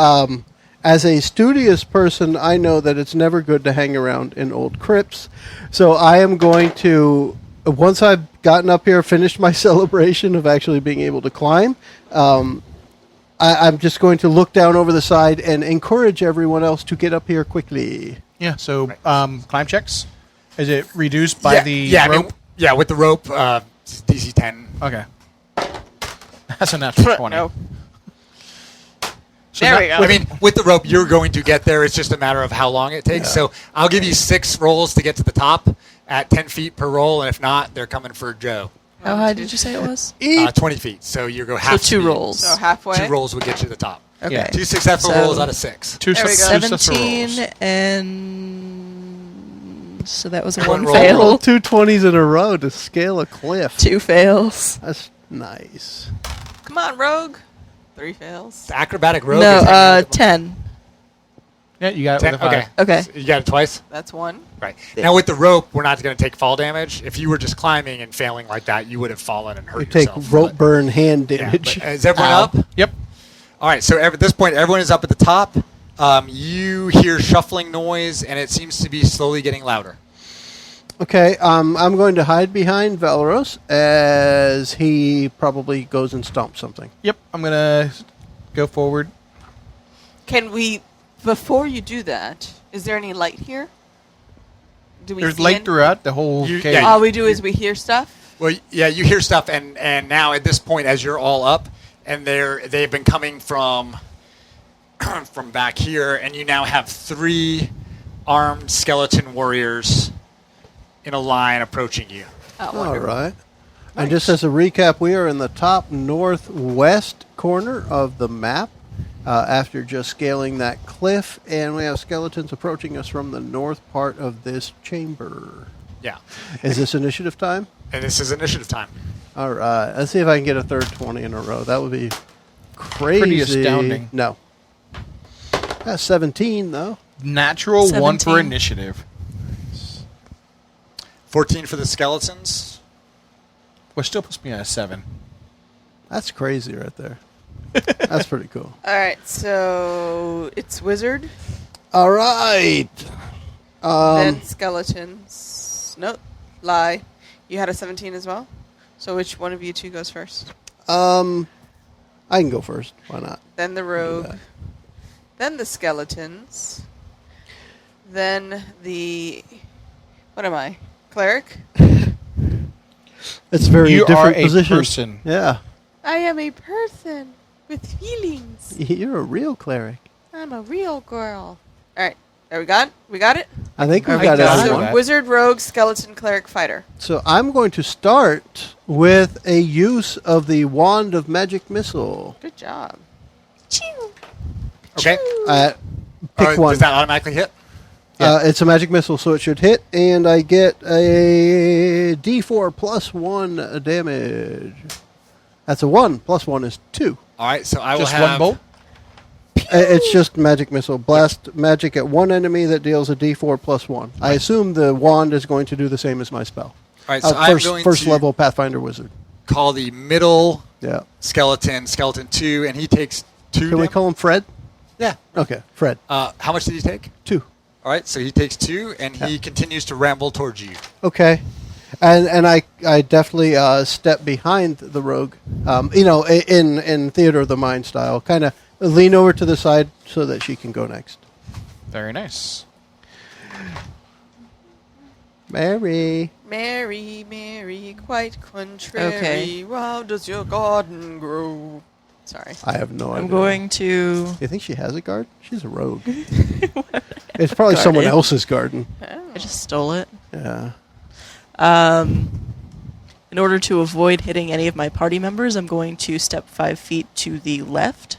as a studious person, I know that it's never good to hang around in old crypts. So I am going to, once I've gotten up here, finished my celebration of actually being able to climb, I'm just going to look down over the side and encourage everyone else to get up here quickly. Yeah, so climb checks. Is it reduced by the I mean, rope? with the rope, it's DC 10. Okay. That's a natural 20. No. So There not- we go. I mean, with the rope, you're going to get there. It's just a matter of how long it takes. So I'll give you 6 rolls to get to the top at 10 feet per roll, and if not, they're coming for Joe. How high did you say it was? 20 feet. So you go half. So 2 speed. rolls. So halfway. 2 rolls would get you to the top. Okay. Yeah. 2 successful So- rolls out of 6. Two There we go. successful 17 rolls. and so that was a One 1 roll. fail. Roll 2 20s in a row to scale a cliff. 2 fails. That's nice. Come on, rogue. 3 fails. The acrobatic rogue. No, is hanging out at the- 10. Yeah, you got it 10? with a 5. Okay. Okay. So you got it twice? That's 1. Right. Now, with the rope, we're not going to take fall damage. If you were just climbing and failing like that, you would have fallen and hurt You take yourself. rope burn hand Yeah, damage. but is everyone Ow. up? Yep. All right, so at this point, everyone is up at the top. You hear shuffling noise, and it seems to be slowly getting louder. Okay, I'm going to hide behind Valeros as he probably goes and stomps something. Yep. I'm going to go forward. Can we, before you do that, is there any light here? Do we There's see light any? throughout the whole You- cave. yeah, All we do is we hear stuff? Well, yeah, you hear stuff, and now at this point, as you're all up, and they've been coming from from back here, and you now have 3 armed skeleton warriors in a line approaching you. Oh, All wonderful. right. And just as a recap, we are in the top northwest corner of the map after just scaling that cliff, and we have skeletons approaching us from the north part of this chamber. Yeah, Is this initiative time? and this is initiative time. All right. Let's see if I can get a third 20 in a row. That would be crazy. Pretty astounding. No. That's 17, though. Natural 1 for 17. initiative. 14 for the skeletons. Which still puts me at a 7. That's crazy right there. That's pretty cool. All right, so it's wizard, All right. then skeletons. Nope, lie. You had a 17 as well? So which one of you two goes first? I can go first. Why not? Then the rogue, that. then the skeletons, then the... What am I? Cleric? It's very You different are a position. person. Yeah. I am a person with feelings. You're a real cleric. I'm a real girl. All right, there we got it? We got it? I think we've I got got it. everyone. that. Wizard, rogue, skeleton, cleric, fighter. So I'm going to start with a use of the Wand of Magic Missile. Good job. Okay. Pick one. Does that automatically hit? It's a magic missile, so it should hit, and I get a D4 plus 1 damage. That's a 1. Plus 1 is 2. All right, so I will Just have... one bolt? It's just magic missile. Blast magic at one enemy that deals a D4 plus 1. I assume the wand is going to do the same as my spell. All right, so I'm first, going first to level Pathfinder Wizard. call the middle Yeah. skeleton 2, and he takes 2 Can we damage. call him Fred? Yeah. Okay, Fred. How much did he take? 2. All right, so he takes 2, and he continues to ramble towards you. Okay. And I definitely step behind the rogue, in Theater of the Mind style, kind of lean over to the side so that she can go next. Very nice. Mary. Mary, Mary, quite contrary. Okay. How does your garden grow? Sorry. I have no idea. I'm going to... You think she has a garden? She's a rogue. It's probably someone Garden. else's garden. I just stole it. Yeah. In order to avoid hitting any of my party members, I'm going to step 5 feet to the left,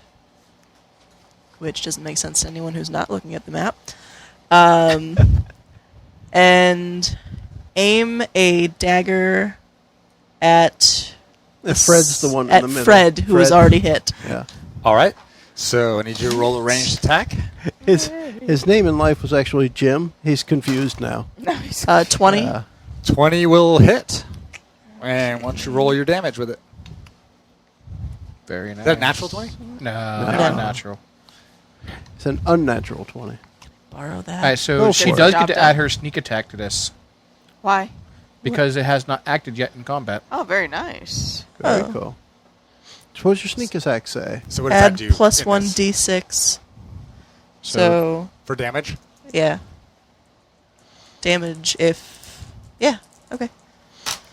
which doesn't make sense to anyone who's not looking at the map. And aim a dagger at... Fred's the one in at the middle. Fred, who is already hit. Yeah. All right, so I need you to roll a ranged attack. His name in life was actually Jim. He's confused now. Nice. 20. Yeah. 20 will hit. And why don't you roll your damage with it? Very nice. Is that a natural 20? No, No. not natural. It's an unnatural 20. Borrow that. All right, so Go she for it. does Job get to done. add her sneak attack to this Why? because it has not acted yet in combat. Oh, very nice. Very Oh. cool. So what does your sneak attack say? So what does Add that do? plus in 1 this? d6. So, For damage? yeah. Damage if... Yeah, okay.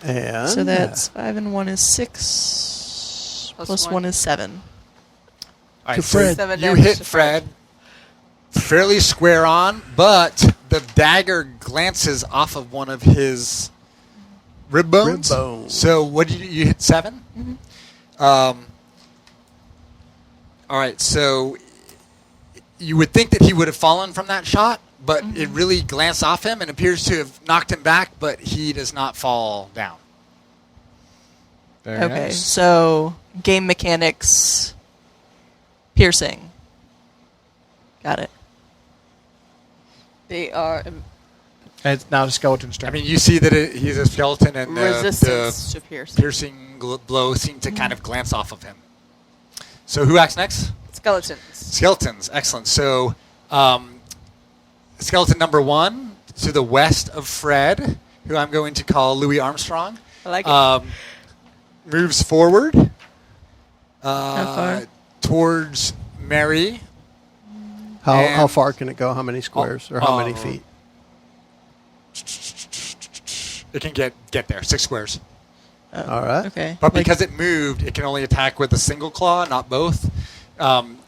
And So that's 5 and 1 is 6. Plus Plus one. 1 is 7. All right, To so Fred. 7 you damage hit to Fred fairly square on, but the dagger glances off of one of his rib bones. Rib bone. So what did you hit 7? Mm-hmm. All right, so you would think that he would have fallen from that shot, but it really glanced off him and appears to have knocked him back, but he does not fall down. Very Okay, nice. so game mechanics, piercing. Got it. They are And it's now the skeleton's turn. I mean, you see that he's a skeleton, and resistance to piercing. piercing blow seem to kind of glance off of him. So who acts next? Skeletons. Skeletons. Excellent. So skeleton number 1 to the west of Fred, who I'm going to call Louis Armstrong. I like it. Moves forward How far? towards Mary. How And- far can it go? How many squares or how many feet? It can get there, 6 squares. All right. Okay. But because it moved, it can only attack with a single claw, not both.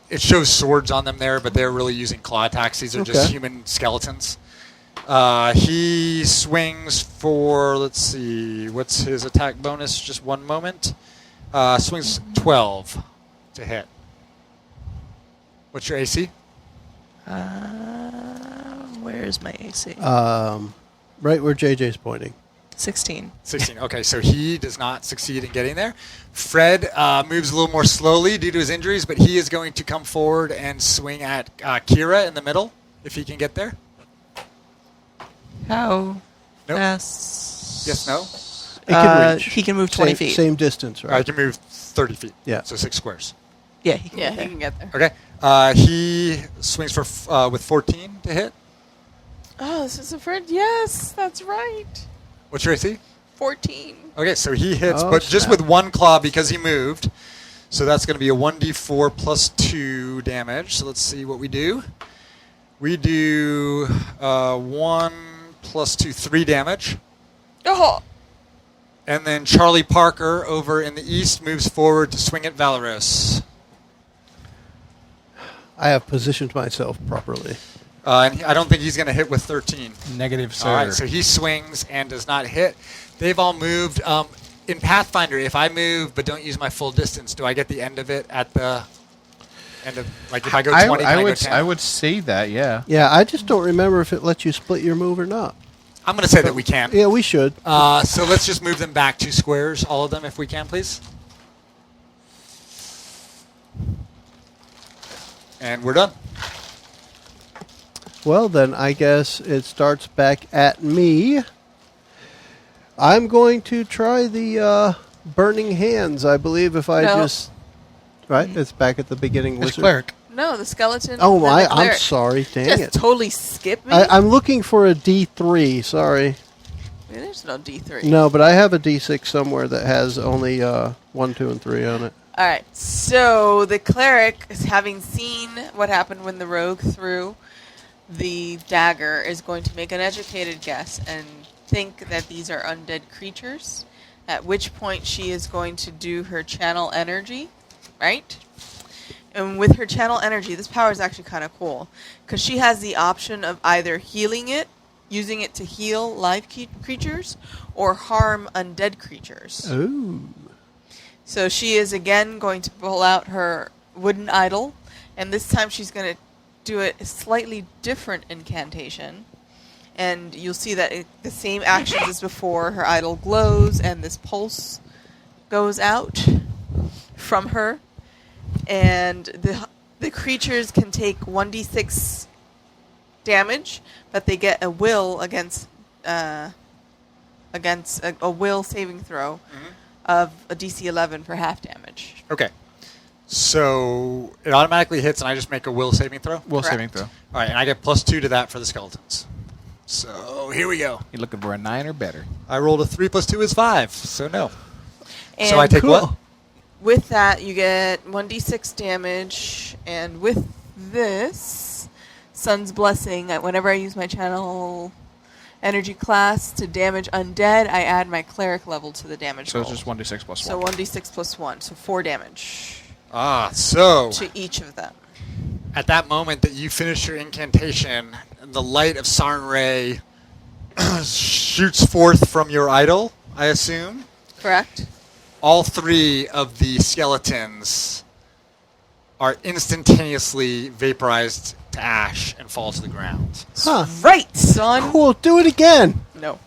It shows swords on them there, but they're really using claw attacks. These are just Okay. human skeletons. He swings for, let's see, what's his attack bonus? Just one moment. Swings 12 to hit. What's your AC? Where's my AC? Right where JJ's pointing. 16. 16. Okay, so he does not succeed in getting there. Fred moves a little more slowly due to his injuries, but he is going to come forward and swing at Kira in the middle, if he can get there. How Nope. fast? Yes, no? It can reach. He can move 20 same, feet. Same distance, I right? can move 30 feet. Yeah. So 6 squares. Yeah, he can Yeah, move he there. can get there. Okay. He swings for with 14 to hit. Oh, this is a friend. Yes, that's right. What's your AC? 14. Okay, so he hits, Oh, but just snap. with one claw because he moved. So that's going to be a 1d4 plus 2 damage. So let's see what we do. We do 1 plus 2, 3 damage. Oh, And then Charlie Parker over in the east moves forward to swing at Valeros. I have positioned myself properly. And I don't think he's going to hit with 13. Negative, sir. All right, so he swings and does not hit. They've all moved. In Pathfinder, if I move but don't use my full distance, do I get the end of it at the end of, like if I go 20, can I go 10? I would say that, yeah. Yeah, I just don't remember if it lets you split your move or not. I'm going to say that we can. Yeah, we should. So let's just move them back 2 squares, all of them, if we can, please. And we're done. Well, then I guess it starts back at me. I'm going to try the burning hands, I believe, if I No. just... Right? It's back at the beginning It's wizard. cleric. no, the skeleton. Oh, and the I'm cleric sorry. Dang Just it. totally skip me. I'm looking for a D3. Sorry. There's no D3. No, but I have a D6 somewhere that has only 1, 2, and 3 on it. All right. So the cleric, is having seen what happened when the rogue threw the dagger, is going to make an educated guess and think that these are undead creatures. At which point she is going to do her channel energy, right? And with her channel energy, this power is actually kind of cool because she has the option of either healing it, using it to heal live creatures, or harm undead creatures. Ooh. So she is again going to pull out her wooden idol, and this time she's going to do a slightly different incantation. And you'll see that the same actions as before. Her idol glows, and this pulse goes out from her. And the creatures can take 1d6 damage, but they get a will against a will saving throw of a DC 11 for half damage. Okay. So it automatically hits, and I just make a will saving throw? Will Correct. saving throw. All right, and I get +2 to that for the skeletons. So here we go. You're looking for a 9 or better. I rolled a 3 + 2 is 5, so no. And So I take what? with that, you get 1d6 damage, and with this, Sun's Blessing, whenever I use my channel energy class to damage undead, I add my cleric level to the damage So roll. it's just 1d6 plus 1. So 1d6 plus 1, so 4 damage So to each of them. at that moment that you finish your incantation, the light of Sarn Ray shoots forth from your idol, I assume. Correct? All 3 of the skeletons are instantaneously vaporized to ash and fall to the ground. Huh. Right, son! Cool. Do it again. No.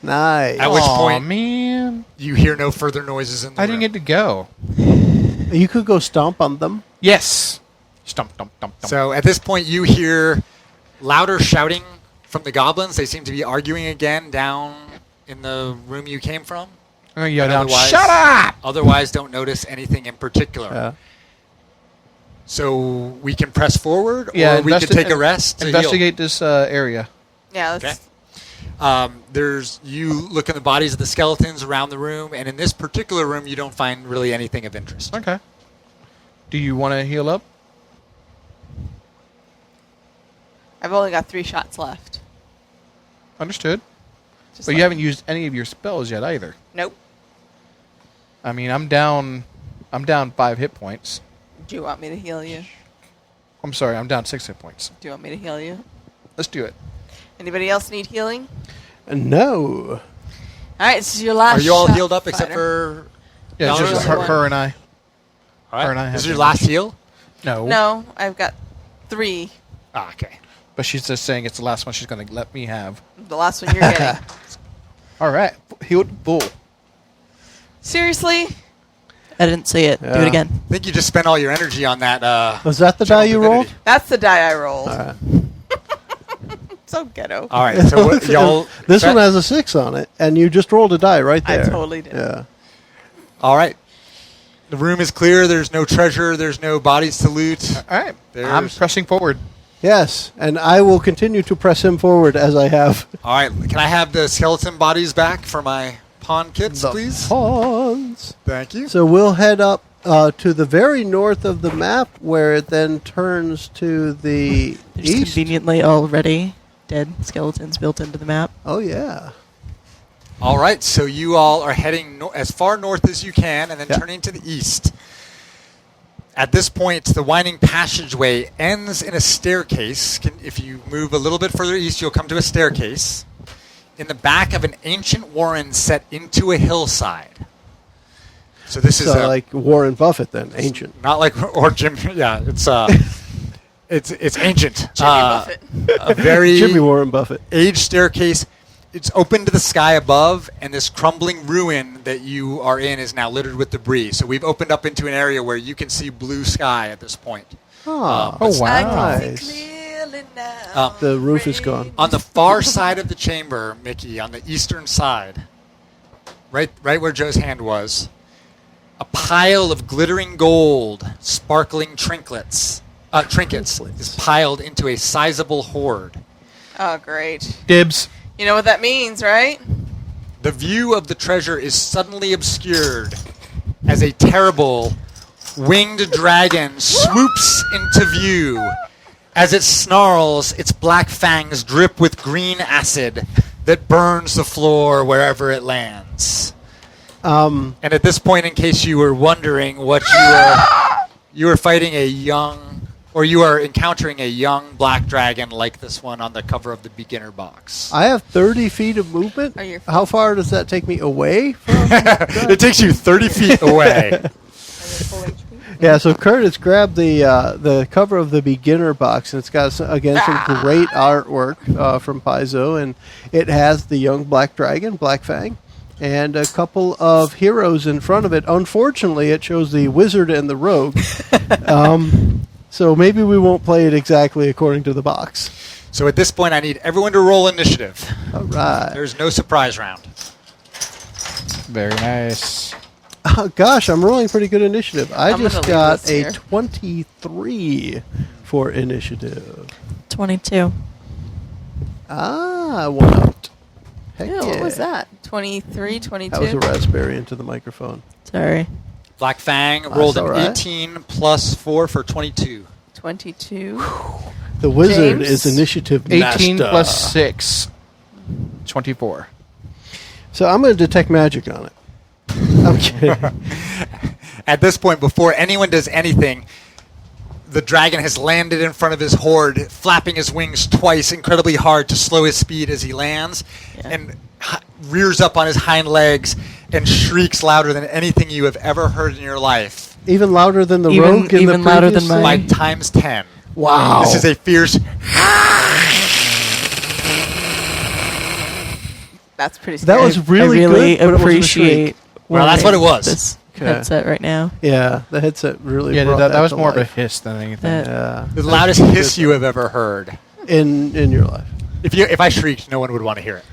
Nice. At which Aw, point man. you hear no further noises in the I room. didn't get to go. You could go stomp on them. Yes. Stump, stump, stump, stump. So at this point, you hear louder shouting from the goblins. They seem to be arguing again down in the room you came from. Yeah, down. Otherwise- Shut up! Otherwise, don't notice anything in particular. Yeah. So we can press forward, Yeah, or we can take a rest. To heal. Investigate this area. Yeah, let's. You look in the bodies of the skeletons around the room, and in this particular room, you don't find really anything of interest. Okay. Do you want to heal up? I've only got 3 shots left. Understood. Just But like- you haven't used any of your spells yet either. Nope. I mean, I'm down 5 hit points. Do you want me to heal you? I'm sorry, I'm down 6 hit points. Do you want me to heal you? Let's do it. Anybody else need healing? No. All right, this is your last. Are you all shot, healed up except fighter. for? Yeah, it's Donna? just One. her and I. All right. her and I This is have your last damage. heal. No. No, I've got 3. Ah, okay. But she's just saying it's the last one she's going to let me have. The last one you're getting. All right. Healed bull. Seriously? I didn't see it. Do Yeah. it again. I think you just spent all your energy on that. Was that the die you rolled? That's the die I rolled. All right. So ghetto. All right. So what, y'all. This one has a 6 on it, and you just rolled a die right I there. totally did. Yeah. All right. The room is clear. There's no treasure. There's no bodies to loot. All right. There's- I'm pressing forward. Yes, and I will continue to press him forward as I have. All right. Can I have the skeleton bodies back for my pawn kits, please? Pawns. Thank you. So we'll head up to the very north of the map, where it then turns to the There's east. conveniently already dead skeletons built into the map. Oh yeah. All right. So you all are heading as far north as you can and then Yeah. turning to the east. At this point, the winding passageway ends in a staircase. If you move a little bit further east, you'll come to a staircase in the back of an ancient warren set into a hillside. So this is So like Warren Buffett then, ancient. not like or Jim. Yeah, it's it's ancient. Jimmy Buffett. A very Jimmy Warren Buffett. aged staircase. It's open to the sky above, and this crumbling ruin that you are in is now littered with debris. So we've opened up into an area where you can see blue sky at this point. Oh, Oh, wow. I can Nice. see clearly now. The roof is gone. On the far side of the chamber, Mickie, on the eastern side, right where Joe's hand was, a pile of glittering gold, sparkling trinkets is piled into a sizable hoard. Oh, great. Dibs. You know what that means, right? The view of the treasure is suddenly obscured as a terrible winged dragon swoops into view. As it snarls, its black fangs drip with green acid that burns the floor wherever it lands. And at this point, in case you were wondering what you were fighting you are encountering a young black dragon like this one on the cover of the beginner box. I have 30 feet of movement. Oh, you're- How far does that take me away from? It takes you 30 feet away. Yeah, so Curtis grabbed the cover of the beginner box, and it's got some great artwork from Paizo, and it has the young black dragon, Blackfang, and a couple of heroes in front of it. Unfortunately, it shows the wizard and the rogue. So maybe we won't play it exactly according to the box. So at this point, I need everyone to roll initiative. All right. There's no surprise round. Very nice. Oh, gosh, I'm rolling pretty good initiative. I I'm just gonna leave got this a here. 23 for initiative. 22. Ah, one out. Heck Yeah, what was that? 23, 22? That was a raspberry into the microphone. Sorry. Black Fang rolled an all right. 18 plus 4 for 22. 22. The wizard James? is initiative 18 master. plus 6. 24. So I'm going to detect magic on it. I'm kidding. At this point, before anyone does anything, the dragon has landed in front of his horde, flapping his wings twice incredibly hard to slow his speed as he lands, and rears up on his hind legs and shrieks louder than anything you have ever heard in your life. Even louder than the Even- rogue in even the louder previous than thing? By times 10. Wow. This is a fierce... That's pretty That scary. was really, I really good, but it wasn't a appreciate shriek. Well, that's what it was. this Okay. headset right now. Yeah, the headset really Yeah, brought that was to more of a life. hiss than anything. That- Yeah. The loudest hiss you have ever heard. in your life. If I shrieked, no one would want to hear it.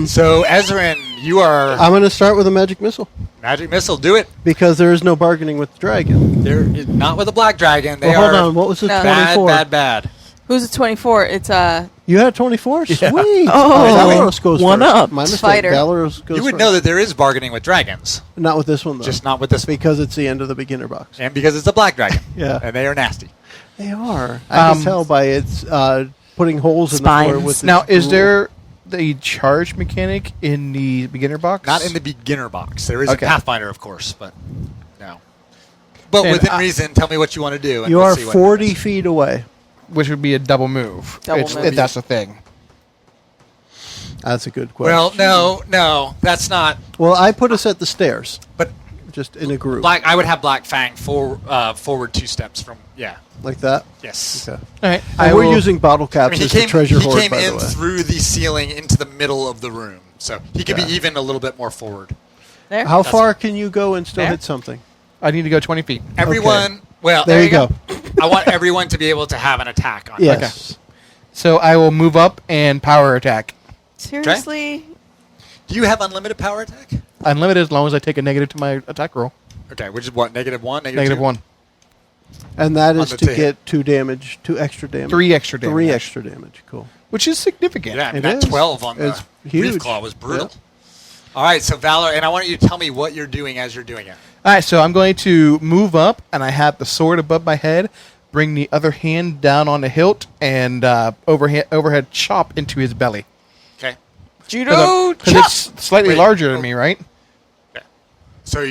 So, Ezrin, you are... I'm going to start with a magic missile. Magic Missile, do it. Because there is no bargaining with the dragon. There is not with a black dragon. They Hold are on. What was the No. 24? bad. Who's a 24? It's You had 24? Sweet. Oh, Valorous goes one first. up. My mistake. Fighter. Valorous goes You would first. know that there is bargaining with dragons, Not with this one, though. just not with this one. because it's the end of the beginner box. And because it's a black dragon. Yeah. And they are nasty. They are. I can tell by its putting holes in the floor Spines. with Now, its is rule. there the charge mechanic in the beginner box? Not in the beginner box. There is Okay. a Pathfinder, of course, but no. But And within reason, tell me what you want to do. And You we'll are see what 40 happens. feet away. Which would be a double move. Double move. If that's the thing. That's a good question. Well, no, that's not. Well, I put us at the stairs, But just in a group. I would have Blackfang forward 2 steps from. Yeah. Like that? Yes. Okay. All right. And we're using bottle caps as the treasure hoard, he by came the in way. through the ceiling into the middle of the room, so he could Yeah. be even a little bit more forward. there. How That's far can you go and still There. hit something? I need to go 20 feet. Everyone, well, There you go. I want everyone to be able to have an attack on. Yes. So I will move up and power attack. Seriously? Do you have unlimited power attack? Unlimited as long as I take a negative to my attack roll. Okay, which is what? -1, Negative -2? 1. And that On is the to to get 2 damage, 2 extra damage. 3 extra damage. 3 extra damage. Cool. Which is significant. Yeah, and It that is. 12 on the It's huge. Breathe Claw was brutal. Yeah. All right, so Valor, and I want you to tell me what you're doing as you're doing it. All right, so I'm going to move up, and I have the sword above my head, bring the other hand down on the hilt, and overhead chop into his belly. Okay. Judo Because chop! it's slightly Wait. larger than me, right? Okay. So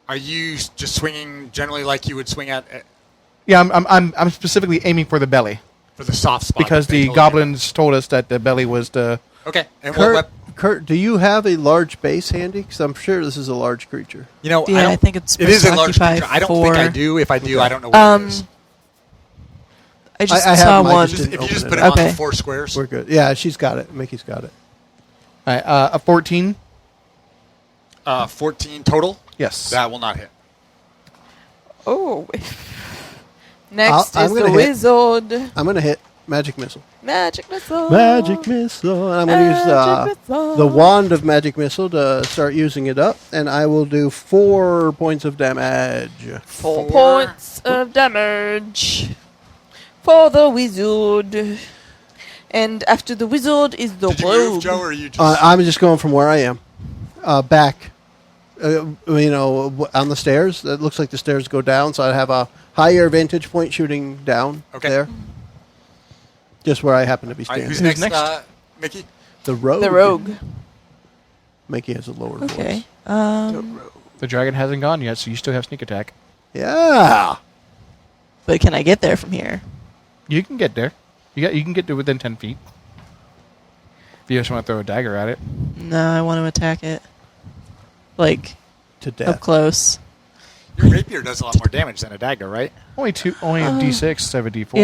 are you just swinging generally like you would swing at Yeah, I'm specifically aiming for the belly for the soft spot? because that they the told you goblins told us that the belly was the. about? Okay. And what Kurt, do you have a large base handy? Because I'm sure this is a large creature. you know, Yeah, I don't- think it's it is a supposed to large occupy creature. I don't think I 4. do. If I do, I don't know what it is. I just I have saw mine one. just If you just open put it it on Okay. the 4 squares. We're good. Yeah, she's got it. Mickey's got it. All right, a 14. 14 total. Yes. That will not hit. Oh. Next I'm is the gonna hit. wizard. I'm going to hit Magic Missile. Magic missile. Magic Missile. And I'm going to use Magic missile. the wand of Magic Missile to start using it up. And I will do 4 points of damage. 4 points of damage for the wizard. And after the wizard is the Did you move, rogue. Joe, or are you just... I'm just going from where I am. Back. On the stairs. It looks like the stairs go down, so I have a higher vantage point shooting down there. Just where I happen to be All right, standing. who's next? next? Mickey? The rogue. The rogue. Mickey has a lower Okay. voice. The dragon hasn't gone yet, so you still have sneak attack. Yeah. But can I get there from here? You can get there. You can get to within 10 feet. If you just want to throw a dagger at it. No, I want to attack it. Like, To up death. close. Your rapier does a lot more damage than a dagger, right? Only a D6 instead of a D4.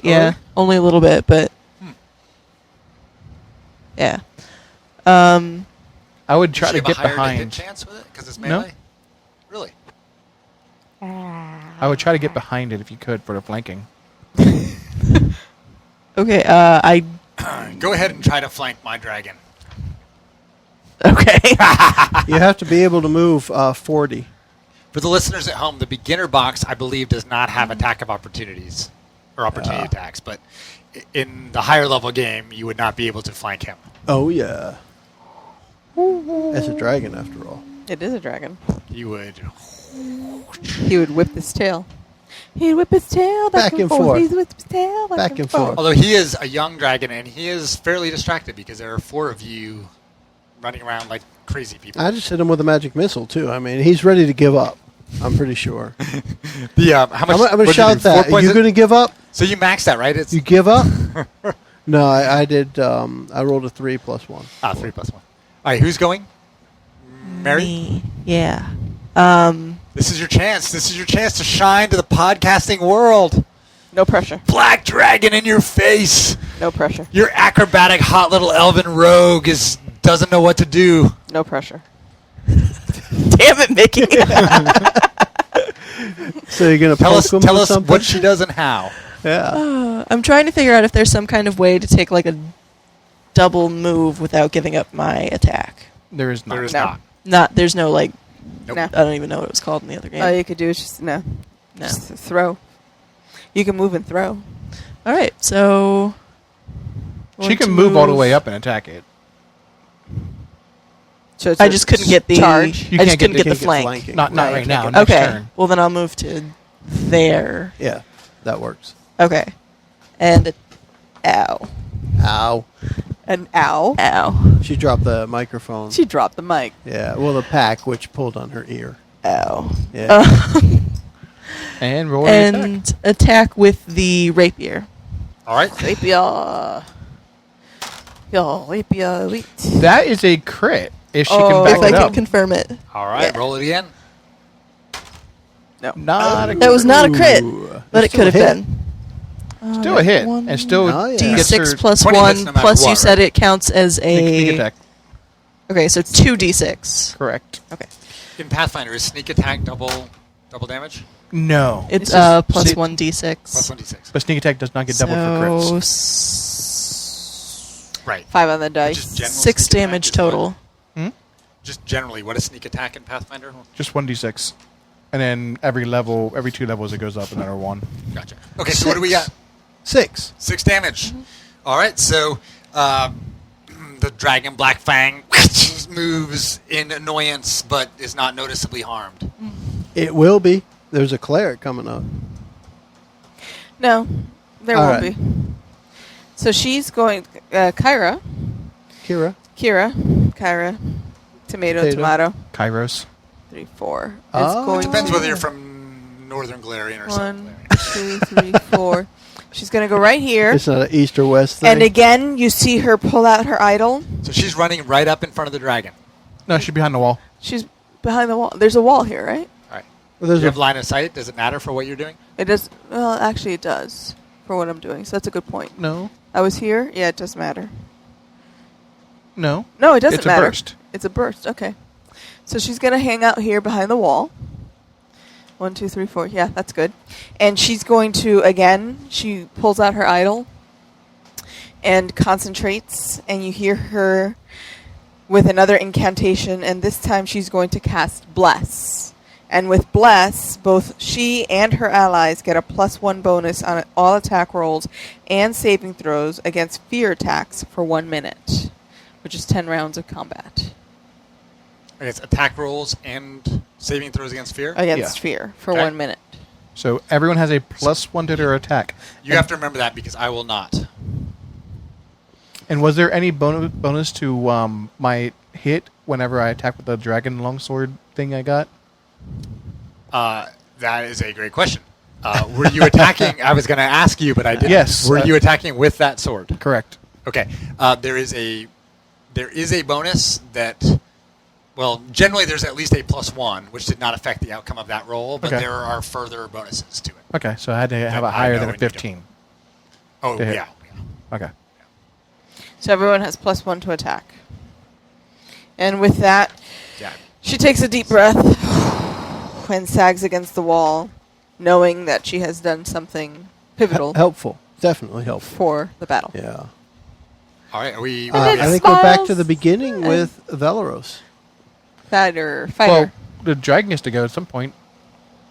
Yeah, only a little bit, but... Yeah. I would try Does she to have get a higher hit behind. chance with it because it's No. melee? Really? I would try to get behind it if you could for the flanking. Okay, I... Go ahead and try to flank my dragon. Okay. You have to be able to move 40. For the listeners at home, the beginner box, I believe, does not have attack of opportunities or opportunity attacks, but in the higher level game, you would not be able to flank him. Oh, yeah. It's a dragon, after all. It is a dragon. You would. He would whip his tail. He'd whip his tail back, Back and forth. He'd whip his tail Back and forth. Although he is a young dragon, and he is fairly distracted because there are 4 of you running around like crazy people. I just hit him with a magic missile, too. I mean, he's ready to give up. I'm pretty sure. The how much? I'm going what to did shout you do, 4 that. points You of- going to give up? So you maxed that, right? It's You give up? No, I did. I rolled a 3 plus 1. 3 plus 1. All right, who's going? Mary. Me. Yeah. This is your chance. This is your chance to shine to the podcasting world. No pressure. Black dragon in your face. No pressure. Your acrobatic, hot little elven rogue doesn't know what to do. No pressure. Damn it, Mickey. So you're going to Tell poke us, him tell with us something? what she does and how. Yeah. I'm trying to figure out if there's some kind of way to take like a double move without giving up my attack. There is not. There is No. not. There's no like. Nope. No. I don't even know what it was called in the other game. All you could do is just No. just throw. You can move and throw. All right, so She want can to move all the way up and attack it. So it's I a just couldn't get the charge. You I can't just get couldn't the- get the can't get flank. flanking. Not No, right you now. can't Next Okay, turn. well then I'll move to there. Yeah, that works. Okay, and ow, Ow. An ow. ow, She dropped the microphone. She dropped the mic. Yeah, well, the pack, which pulled on her ear. ow. Yeah. And roll an attack. And attack with the rapier. All right. Rapia. Yo, rapia. Wait. That is a crit if she Oh. can back If I it can up. confirm it. All right. Yeah. Roll it again. No. Not a That was not a crit, Ooh. but it Still could have a hit. been. Still a hit. One And still Oh, yeah. gets her D6 plus 20 hits 1, no matter plus you what, said right? it counts as sneak a... attack. Okay, so 2d6. Correct. Okay. In Pathfinder, is sneak attack double damage? No. It's just- plus see- 1d6. Plus 1d6. But sneak attack does not get doubled for crits. Right. 5 on the Which is dice. general 6 sneak attack damage is what? total. Just generally, what is sneak attack in Pathfinder? Just 1d6. And then every 2 levels it goes up another 1. Gotcha. Okay, so what do we got? 6. 6 damage. All right, so the dragon Blackfang moves in annoyance, but is not noticeably harmed. It will be. There's a cleric coming up. No, there All won't right. be. So she's going. Kyra, Kira. tomato, Potato. tomato. Kairos. 3, 4. Oh. It's going Depends to whether you're from Northern Galarian or Southern 1, Galarian. 2, 3, 4. She's going to go right here. It's not an east or west thing. And again, you see her pull out her idol. So she's running right up in front of the dragon. No, she's behind the wall. She's behind the wall. There's a wall here, right? All right. Well, Do there's you a, have line of sight? Does it matter for what you're doing? It does. Well, actually, it does for what I'm doing. So that's a good point. No. I was here. Yeah, it does matter. No. No, it doesn't It's a matter. burst. It's a burst. Okay. So she's going to hang out here behind the wall. 1, 2, 3, 4. Yeah, that's good. And she's going to, again, she pulls out her idol and concentrates. And you hear her with another incantation. And this time she's going to cast Bless. And with Bless, both she and her allies get a +1 bonus on all attack rolls and saving throws against fear attacks for 1 minute, which is 10 rounds of combat. It's attack rolls and saving throws against fear? Against Yeah. fear for Okay. 1 minute. So everyone has a +1 to their attack. You have to remember that because I will not. And was there any bonus to my hit whenever I attacked with the dragon longsword thing I got? That is a great question. Were you attacking? I was going to ask you, but I didn't. Yes. Were you attacking with that sword? Correct. Okay. There is a bonus that. Well, generally there's at least a +1, which did not affect the outcome of that roll, but Okay. there are further bonuses to it. Okay, so I had to have Yeah, a higher I than know, a and you don't. 15. Oh, To hit. yeah. Okay. So everyone has +1 to attack. And with that, Yeah. she takes a deep breath and sags against the wall, knowing that she has done something pivotal helpful. Definitely helpful. for the battle. Yeah. All right. Are we? then I think we're back to smiles the beginning and- with Valeros. Fighter. Well, the dragon has to go at some point.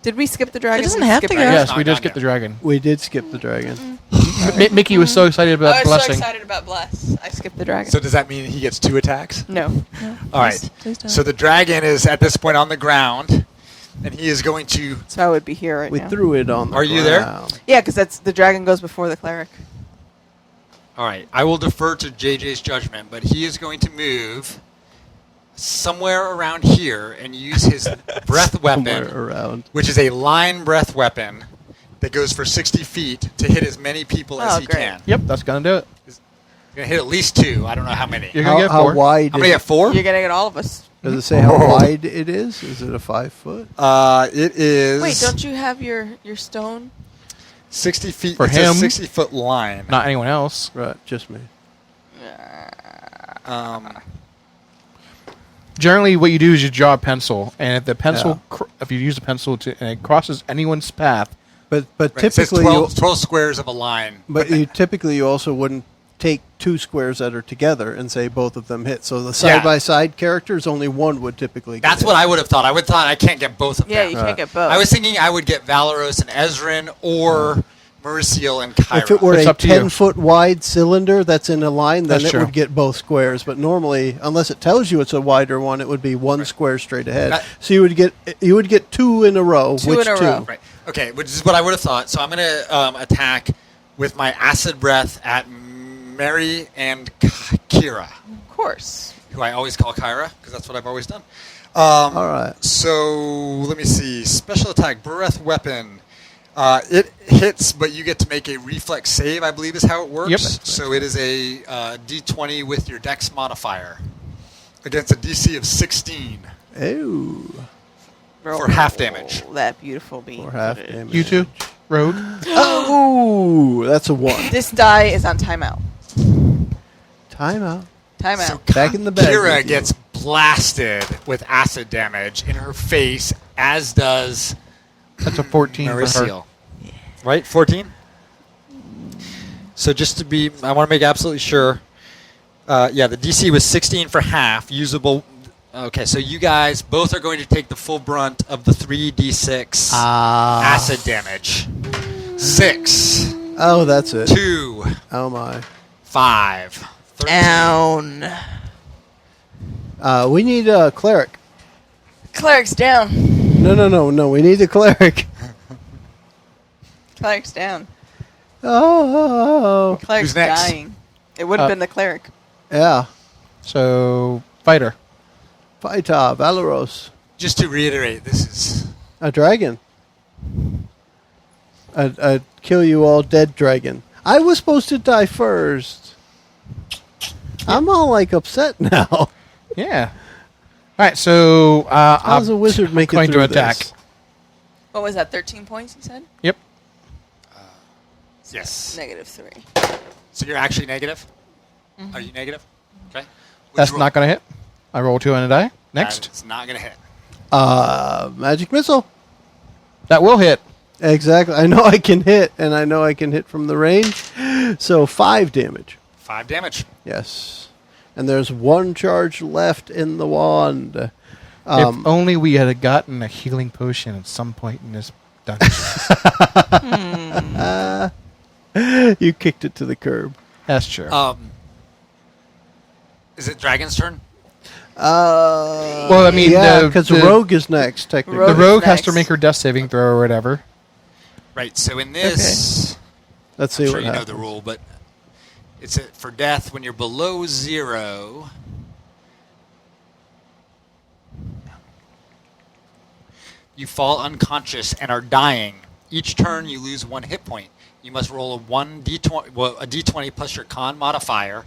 Did we skip the dragon? doesn't We have skipped to the go. dragon? Yes, not we did done skip yet. the dragon. We did skip the dragon. Mickey was so excited about I was so blessing. excited about Bless. I skipped the dragon. So does that mean he gets 2 attacks? No. All right. Please don't. So the dragon is at this point on the ground, and he is going to. So I would be here right We now. threw it on the Are you there? ground. Yeah, because that's the dragon goes before the cleric. All right. I will defer to JJ's judgment, but he is going to move somewhere around here and use his breath Somewhere weapon, around. which is a line breath weapon that goes for 60 feet to hit as many people as Oh, he great. can. Yep, that's going to do it. He's going to hit at least 2. I don't know how many. You're going to get How 4. wide How many is at 4? You're gonna get all of us. Does it say how wide it is? Is it a 5 foot? It is. Wait, don't you have your stone? 60 feet. For it's him? a 60-foot line. Not anyone else. Right, just me. Generally, what you do is you draw a pencil, and if the pencil, Yeah. if you use a pencil and it crosses anyone's path But Right, it says typically, 12 squares of a line. but you also wouldn't take two squares that are together and say both of them hit. So the side-by-side characters, only one would typically get That's hit. what I would have thought. I would thought I can't get both of Yeah, them. you can't get both. I was thinking I would get Valeros and Ezrin or Mauricio and Kyra. If it were It's a up to you. 10-foot wide cylinder that's in a line, then That's it true. would get both squares. But normally, unless it tells you it's a wider one, it would be one square straight ahead. So you would get two in a row. Two Which in a two? row. Right. Okay, which is what I would have thought. So I'm going to attack with my Acid Breath at Mary and Kira, Of course. who I always call Kyra, because that's what I've always done. All right. So let me see. Special attack, breath weapon. It hits, but you get to make a reflex save, I believe is how it works. Yep. So it is a D20 with your dex modifier against a DC of 16 Oh. for half damage. That beautiful bean. For half damage. You two, Rogue. Oh, that's a 1. This die is on timeout. Timeout. Timeout. So Back in the bag with Kira you. gets blasted with acid damage in her face, as does That's a 14 for her. Mauricio. Right? 14? So just to be, I want to make absolutely sure. Yeah, the DC was 16 for half, usable. Okay, so you guys both are going to take the full brunt of the 3d6 acid damage. 6, Oh, that's it. 2, Oh, my. 5, 13. Down. We need a cleric. Cleric's down. No. We need a cleric. Cleric's down. Oh. Cleric's Who's next? dying. It would have been the cleric. Yeah. So, fighter. Paita, Valeros. Just to reiterate, this is A dragon. A kill you all dead dragon. I was supposed to die first. I'm all like upset now. Yeah. All right, so How I'm does a wizard make it going through to attack. this? What was that, 13 points, you said? Yep. yes. -3. So you're actually negative? Are you negative? Okay. What'd That's you roll? not going to hit. I roll 2 on a die. Next. It's not going to hit. Magic missile. That will hit. Exactly. I know I can hit, and I know I can hit from the range. So 5 damage. 5 damage. Yes. And there's 1 charge left in the wand. If only we had gotten a healing potion at some point in this dungeon. You kicked it to the curb. That's true. Is it Dragon's turn? Well, I mean, yeah, the- because the- Rogue is next, technically. the Rogue is rogue has to next. make her death saving throw or whatever. Right. So in this, Let's see I'm sure what you know happens. the rule, but it's for death when you're below 0. You fall unconscious and are dying. Each turn you lose 1 hit point. You must roll a D20 plus your con modifier,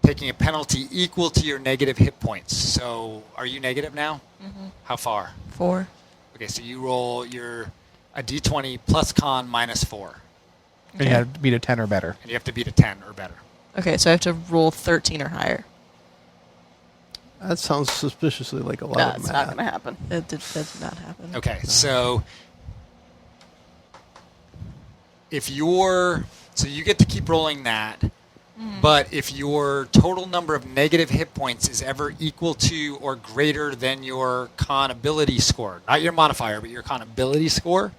taking a penalty equal to your negative hit points. So, are you negative now? Mm-hmm. How far? 4. Okay, so you roll a D20 plus con minus 4, And you have to beat a 10 or better. and you have to beat a 10 or better. Okay, so I have to roll 13 or higher. That sounds suspiciously like a lot No, of it's math. not going to happen. That did not happen. Okay, so so you get to keep rolling that, but if your total number of negative hit points is ever equal to or greater than your con ability score, not your modifier, but your con ability score,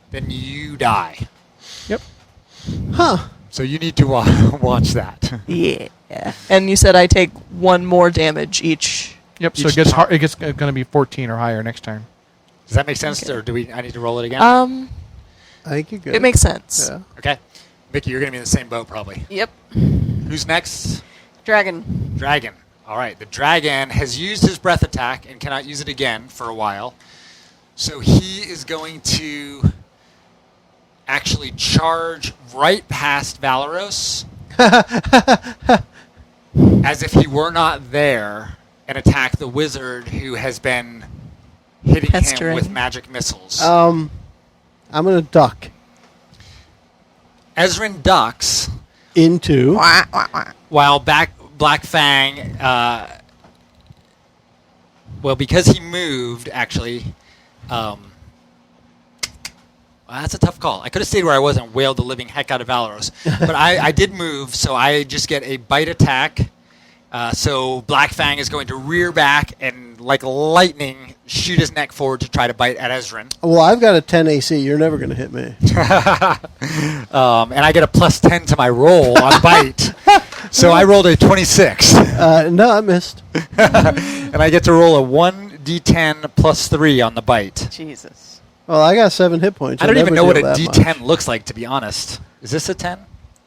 then you die. Yep. Huh. So you need to watch that. Yeah. And you said I take 1 more damage each. Yep. So Each it gets time. hard. It gets going to be 14 or higher next time. Does that make sense, Okay. or I need to roll it again? I think you're good. It makes sense. Yeah. Okay. Mickie, you're going to be in the same boat probably. Yep. Who's next? Dragon. Dragon. All right. The dragon has used his breath attack and cannot use it again for a while. So he is going to actually charge right past Valeros as if he were not there and attack the wizard who has been hitting him Pestering. with magic missiles. I'm going to duck Ezrin ducks into... while Blackfang, well, because he moved, actually, That's a tough call. I could have stayed where I was and wailed the living heck out of Valoros. But I did move, so I just get a bite attack. So Blackfang is going to rear back and, like lightning, shoot his neck forward to try to bite at Ezrin. Well, I've got a 10 AC. You're never going to hit me. And I get a +10 to my roll on bite. So I rolled a 26. No, I missed. And I get to roll a 1d10 +3 on the bite. Jesus. Well, I got 7 hit points. I don't even know what a that d10 much. looks like, to be honest. Is this a 10?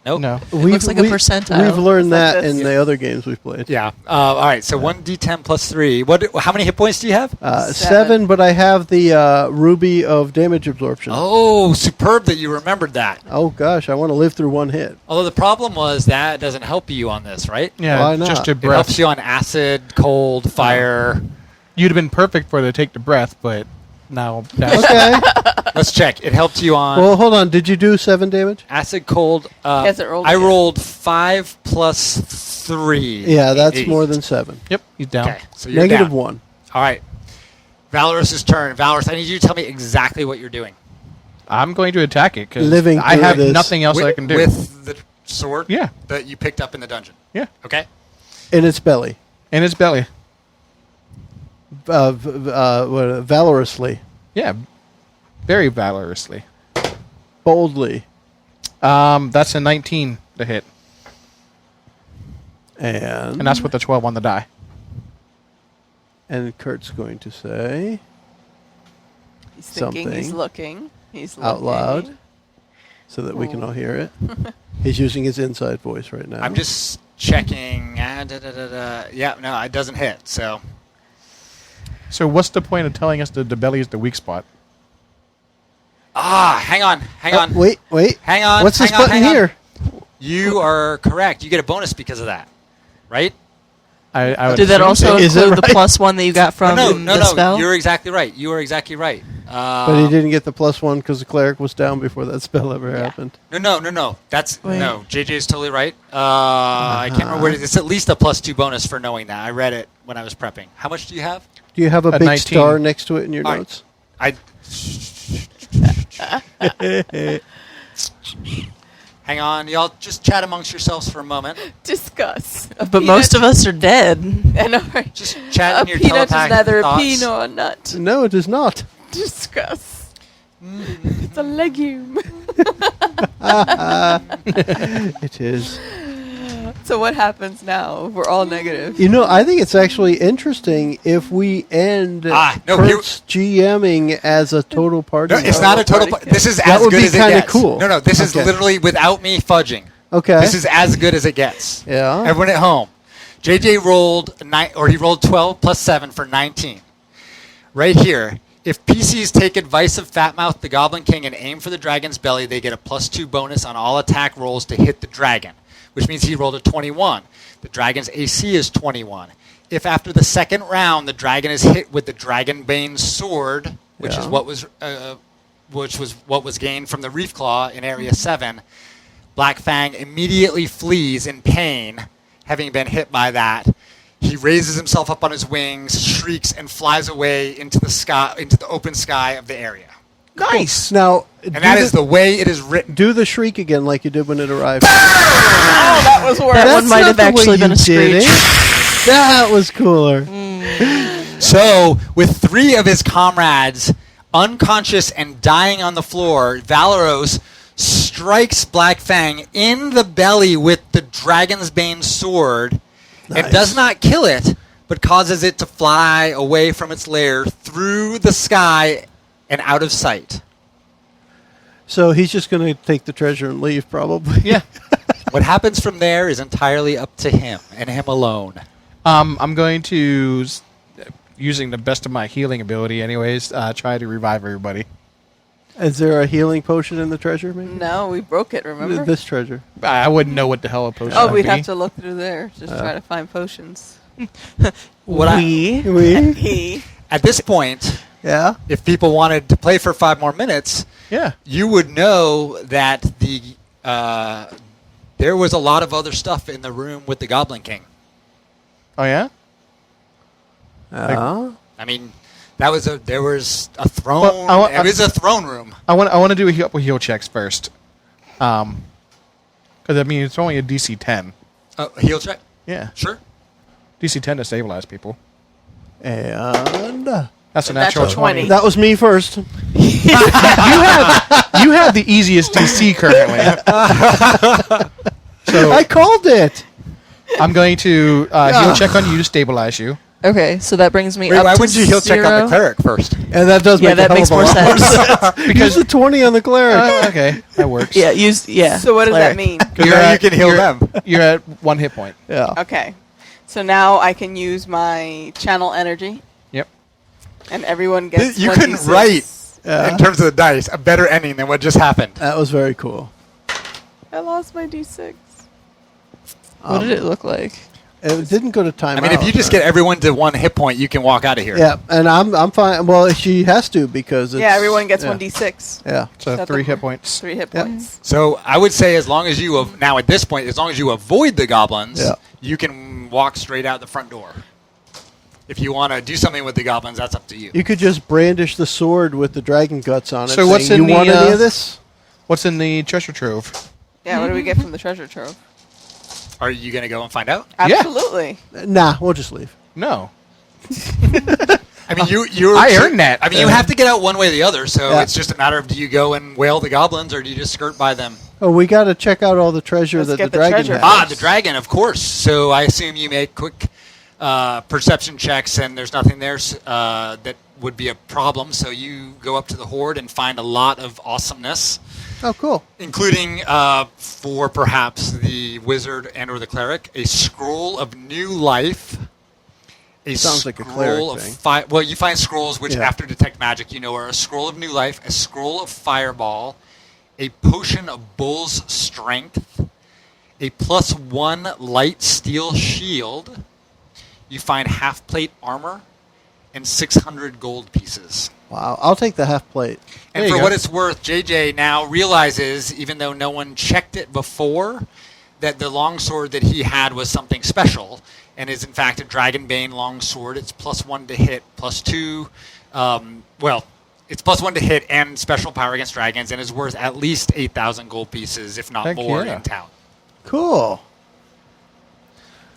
Nope. No. It looks like a percentile. We've learned It's like that this. in the other games we've played. Yeah. All right. So 1d10 +3. How many hit points do you have? 7, but I have the ruby of damage absorption. Oh, superb that you remembered that. Oh, gosh, I want to live through one hit. Although the problem was that doesn't help you on this, right? Yeah, Why not? just a It breath. helps you on acid, cold, fire. You'd have been perfect for the take the breath, but now that's Okay. Let's check. It helped you on Well, hold on. Did you do 7 damage? acid, cold. Hasn't rolled I yet. rolled 5 + 3. Yeah, that's 8. more than 7. Yep, he's down. Okay, so you're Negative down. 1. All right. Valorous' turn. Valorous, I need you to tell me exactly what you're doing. I'm going to attack it because Living I through have this. nothing else I can do. With the sword Yeah. that you picked up in the dungeon. Yeah, Okay? In its belly. in its belly. Valorously. Yeah, very valorously. Boldly. That's a 19 to hit, And and that's with the 12 on the die. And Kurt's going to say He's thinking. He's something looking. He's out looking. loud so that we can all hear it. He's using his inside voice right now. I'm just checking. Yeah, no, it doesn't hit. So So what's the point of telling us that the belly is the weak spot? hang on. Wait. Hang on. What's this hang on, button hang on. here? You are correct. You get a bonus because of that, right? I would Did that assume also Is it include the right? +1 that you got from the spell? You're exactly right. You are exactly right. But he didn't get the +1 because the cleric was down before that spell ever happened. No. That's Wait. no. JJ is totally right. I can't remember what it is. It's at least a +2 bonus for knowing that. I read it when I was prepping. How much do you have? Do you have a A big 19. star next to it in your All right. notes? I. Hang on, y'all. Just chat amongst yourselves for a moment. Discuss. But most of us are dead. I know, right? Just chat A in your peanut is telepathic neither a thoughts. pea nor a nut. No, it is not. Discuss. It's a legume. It is. So what happens now? We're all negative. You know, I think it's actually interesting if we end No, Kurt's GMing as a total party. No, it's vote. not a total. Party This is That as would good be as it kinda gets. cool. No, this is Okay. literally without me fudging. Okay. This is as good as it gets. Yeah. Everyone at home. JJ rolled he rolled 12 + 7 for 19. Right here. If PCs take advice of Fatmouth the Goblin King and aim for the dragon's belly, they get a +2 bonus on all attack rolls to hit the dragon, which means he rolled a 21. The dragon's AC is 21. If after the second round the dragon is hit with the Dragonbane sword, which Yeah. is what was gained from the Reef Claw in Area 7, Blackfang immediately flees in pain, having been hit by that. He raises himself up on his wings, shrieks, and flies away into the sky, into the open sky of the area. Nice. Now, And that is the way it is written. do the shriek again like you did when it arrived. Oh, that was worse. That That's one might not have the way actually been you a did screech. it. That was cooler. So, with 3 of his comrades unconscious and dying on the floor, Valoros strikes Blackfang in the belly with the Dragon's Bane sword and Nice. does not kill it, but causes it to fly away from its lair through the sky and out of sight. So he's just going to take the treasure and leave, probably. Yeah. What happens from there is entirely up to him and him alone. I'm going to, using the best of my healing ability anyways, try to revive everybody. Is there a healing potion in the treasure, maybe? No, we broke it, remember? This treasure. I wouldn't know what the hell a potion Oh, would we'd be. have to look through there. Just try to find potions. What I- We? He. At this point, Yeah. if people wanted to play for 5 more minutes, Yeah. you would know that there was a lot of other stuff in the room with the Goblin King. Oh, yeah? Uh, I mean, There was a throne. Well, it was a throne room. I want to do a heal checks first. Because it's only a DC 10. Heal check? Yeah. Sure. DC 10 to stabilize people. And That's a natural 20. that was me first. You have the easiest DC currently. So I called it. I'm going to heal check on you to stabilize you. Okay, so that brings me Wait, up why to wouldn't you heal check on the 0. cleric first? And that does Yeah, make that a hell makes of a more lot sense. Use the 20 on the cleric. Okay, that works. Yeah, So what does that cleric. mean? Because now you can heal them. You're at 1 hit point. Yeah. Okay. So now I can use my channel energy, Yep. and everyone gets You 1d6. couldn't write, in terms of the dice, a better ending than what just happened. That was very cool. I lost my d6. What did it look like? It didn't go to time. I mean, if you just get everyone to 1 hit point, you can walk out of here. Yeah, and I'm fine. Well, she has to because it's, Yeah, everyone gets yeah. 1d6. Yeah. So Shut 3 the- hit points. 3 hit Yep. points. So I would say as long as you, now at this point, as long as you avoid the goblins, Yeah. you can walk straight out the front door. If you want to do something with the goblins, that's up to you. You could just brandish the sword with the dragon guts on it. So what's saying, in you want the, any of this? What's in the treasure trove? Yeah, what do we get from the treasure trove? Are you going to go and find out? Yeah. Absolutely. Nah, we'll just leave. No. I mean, you're. I earned that. I mean, you have to get out one way or the other, so Yeah. it's just a matter of do you go and whale the goblins or do you just skirt by them? Oh, we got to check out all the treasure Let's that get the the dragon treasure. has. The dragon, of course. So I assume you make quick perception checks, and there's nothing there that would be a problem. So you go up to the hoard and find a lot of awesomeness, Oh, cool. including for perhaps the wizard and or the cleric, a scroll of new life. Sounds like a cleric scroll of thing. well, you find scrolls which, Yeah. after detect magic, you know are a scroll of new life, a scroll of fireball, a potion of bull's strength, a +1 light steel shield. You find half plate armor and 600 gold pieces. Wow. I'll take the half plate. And There you for go. what it's worth, JJ now realizes, even though no one checked it before, that the longsword that he had was something special and is in fact a Dragonbane longsword. It's +1 to hit, +2. It's +1 to hit and special power against dragons, and is worth at least 8,000 gold pieces, if not Heck more, yeah. in town. Cool.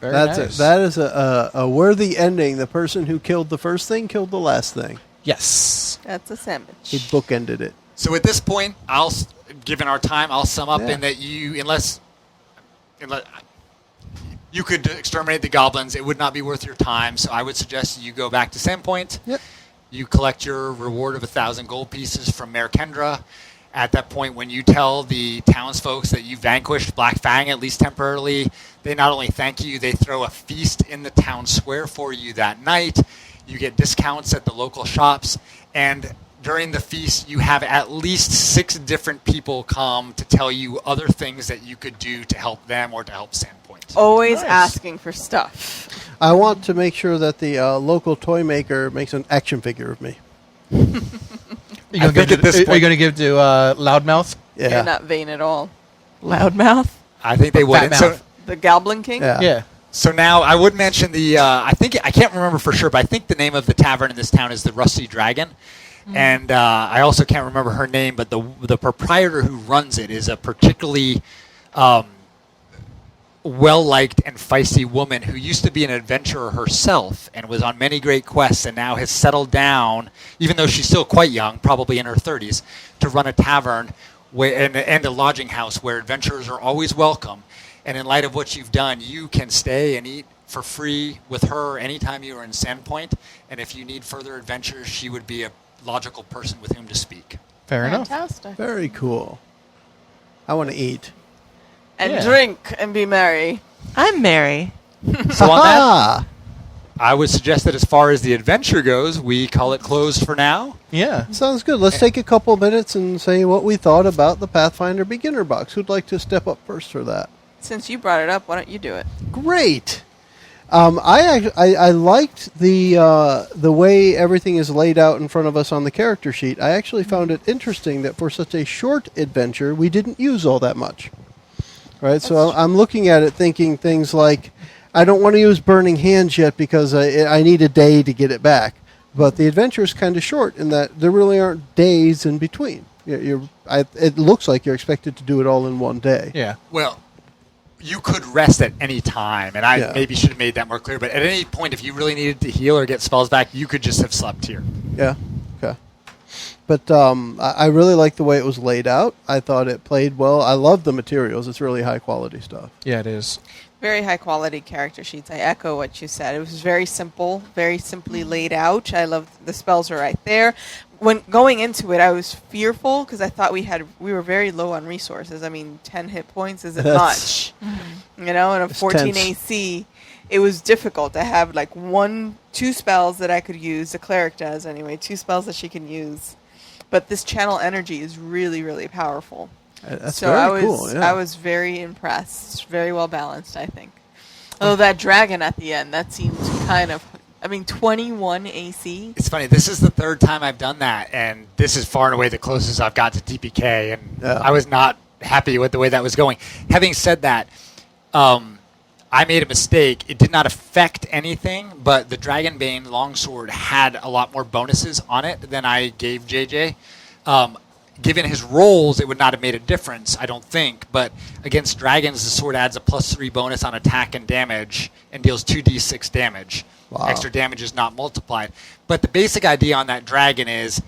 Very That's nice. it. That is a worthy ending. The person who killed the first thing killed the last thing. Yes. That's a sandwich. He bookended it. So at this point, given our time, I'll sum up Yeah. in that unless you could exterminate the goblins, it would not be worth your time. So I would suggest you go back to Sandpoint. Yep. You collect your reward of 1,000 gold pieces from Mayor Kendra. At that point, when you tell the townsfolk that you vanquished Blackfang, at least temporarily, they not only thank you, they throw a feast in the town square for you that night. You get discounts at the local shops, and during the feast, you have at least 6 different people come to tell you other things that you could do to help them or to help Sandpoint. Always Nice. asking for stuff. I want to make sure that the local toy maker makes an action figure of me. Are you going to give to Loudmouth? Yeah. You're not vain at all. Loudmouth? I think they would. Fat And so, mouth. The Goblin King? Yeah. Yeah. so now I would mention I can't remember for sure, but I think the name of the tavern in this town is the Rusty Dragon. And I also can't remember her name, but the proprietor who runs it is a particularly well-liked and feisty woman who used to be an adventurer herself and was on many great quests and now has settled down, even though she's still quite young, probably in her 30s, to run a tavern and a lodging house where adventurers are always welcome. And in light of what you've done, you can stay and eat for free with her anytime you are in Sandpoint. And if you need further adventures, she would be a logical person with whom to speak. Fair enough. Fantastic. Very cool. I want to eat. And Yeah. drink and be merry. I'm Mary. So on that, Ah, I would suggest that as far as the adventure goes, we call it closed for now. Yeah. sounds good. Let's take a couple minutes and say what we thought about the Pathfinder Beginner Box. Who'd like to step up first for that? Since you brought it up, why don't you do it? Great. I liked the way everything is laid out in front of us on the character sheet. I actually found it interesting that for such a short adventure, we didn't use all that much. Right, so I'm looking at it thinking things like, I don't want to use Burning Hands yet because I need a day to get it back. But the adventure is kind of short in that there really aren't days in between. It looks like you're expected to do it all in one day. Yeah. Well, you could rest at any time, and I maybe should have made that more clear. But at any point, if you really needed to heal or get spells back, you could just have slept here. Yeah. Okay. But I really like the way it was laid out. I thought it played well. I love the materials. It's really high quality stuff. Yeah, it is. Very high quality character sheets. I echo what you said. It was very simple, very simply laid out. I love the spells are right there. When going into it, I was fearful because I thought we were very low on resources. I mean, 10 hit points isn't much, and a 14 tense. AC. It was difficult to have like 2 spells that I could use. The cleric does anyway. 2 spells that she can use, but this channel energy is really, really powerful. That's so very cool. Yeah. I was very impressed. Very well balanced, I think. Although that dragon at the end, that seemed kind of... 21 AC. It's funny. This is the 3rd time I've done that, and this is far and away the closest I've got to TPK, and I was not happy with the way that was going. Having said that, I made a mistake. It did not affect anything, but the Dragonbane longsword had a lot more bonuses on it than I gave JJ. Given his rolls, it would not have made a difference, I don't think. But against dragons, the sword adds a +3 bonus on attack and damage and deals 2d6 damage. Wow. Extra damage is not multiplied. But the basic idea on that dragon is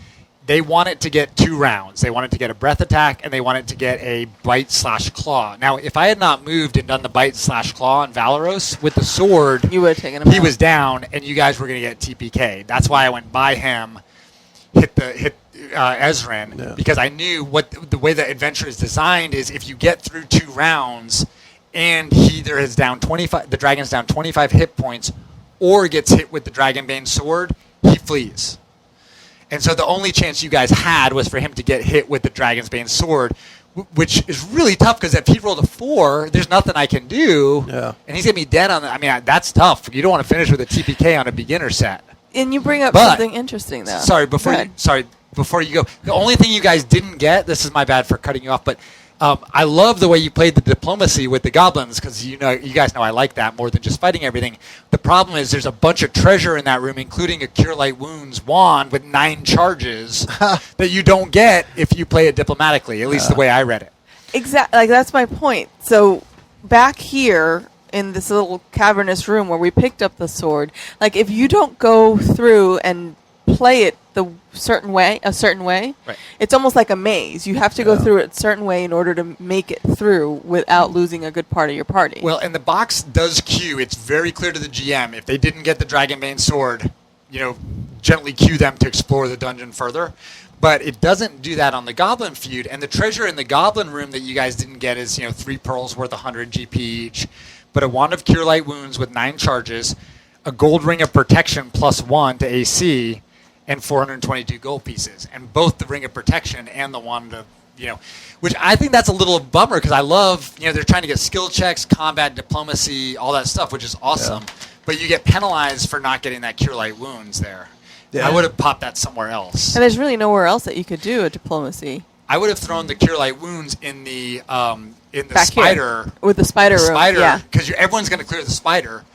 they want it to get 2 rounds. They want it to get a breath attack, and they want it to get a bite/claw. Now, if I had not moved and done the bite/claw on Valeros with the sword, you would have taken him he out. was down, and you guys were going to get TPK. That's why I went by him, hit Ezrin, because I knew the way the adventure is designed is if you get through 2 rounds and he either is down 25, the dragon's down 25 hit points, or gets hit with the Dragonbane sword, he flees. And so the only chance you guys had was for him to get hit with the Dragonbane sword, which is really tough because if he rolled a 4, there's nothing I can do, and he's going to be dead on the... that's tough. You don't want to finish with a TPK on a beginner set. And you bring up something interesting, though. Sorry, before you go, the only thing you guys didn't get, this is my bad for cutting you off, but I love the way you played the diplomacy with the goblins because you guys know I like that more than just fighting everything. The problem is there's a bunch of treasure in that room, including a Cure Light Wounds wand with 9 charges that you don't get if you play it diplomatically, at least the way I read it. Exactly. That's my point. So back here in this little cavernous room where we picked up the sword, if you don't go through and play it a certain way, right, it's almost like a maze. You have to go through it a certain way in order to make it through without losing a good part of your party. Well, and the box does cue. It's very clear to the GM if they didn't get the Dragonbane sword, gently cue them to explore the dungeon further. But it doesn't do that on the Goblin feud. And the treasure in the Goblin room that you guys didn't get is 3 pearls worth 100 GP each, but a wand of Cure Light Wounds with 9 charges, a gold ring of protection +1 to AC, and 422 gold pieces. And both the Ring of Protection and the Wand of, which I think that's a little bummer because I love, they're trying to get skill checks, combat, diplomacy, all that stuff, which is awesome. Yeah. But you get penalized for not getting that Cure Light Wounds there. Yeah. I would have popped that somewhere else. And there's really nowhere else that you could do a diplomacy. I would have thrown the Cure Light Wounds in the spider. Here, with the spider room. Spider, because everyone's going to clear the spider,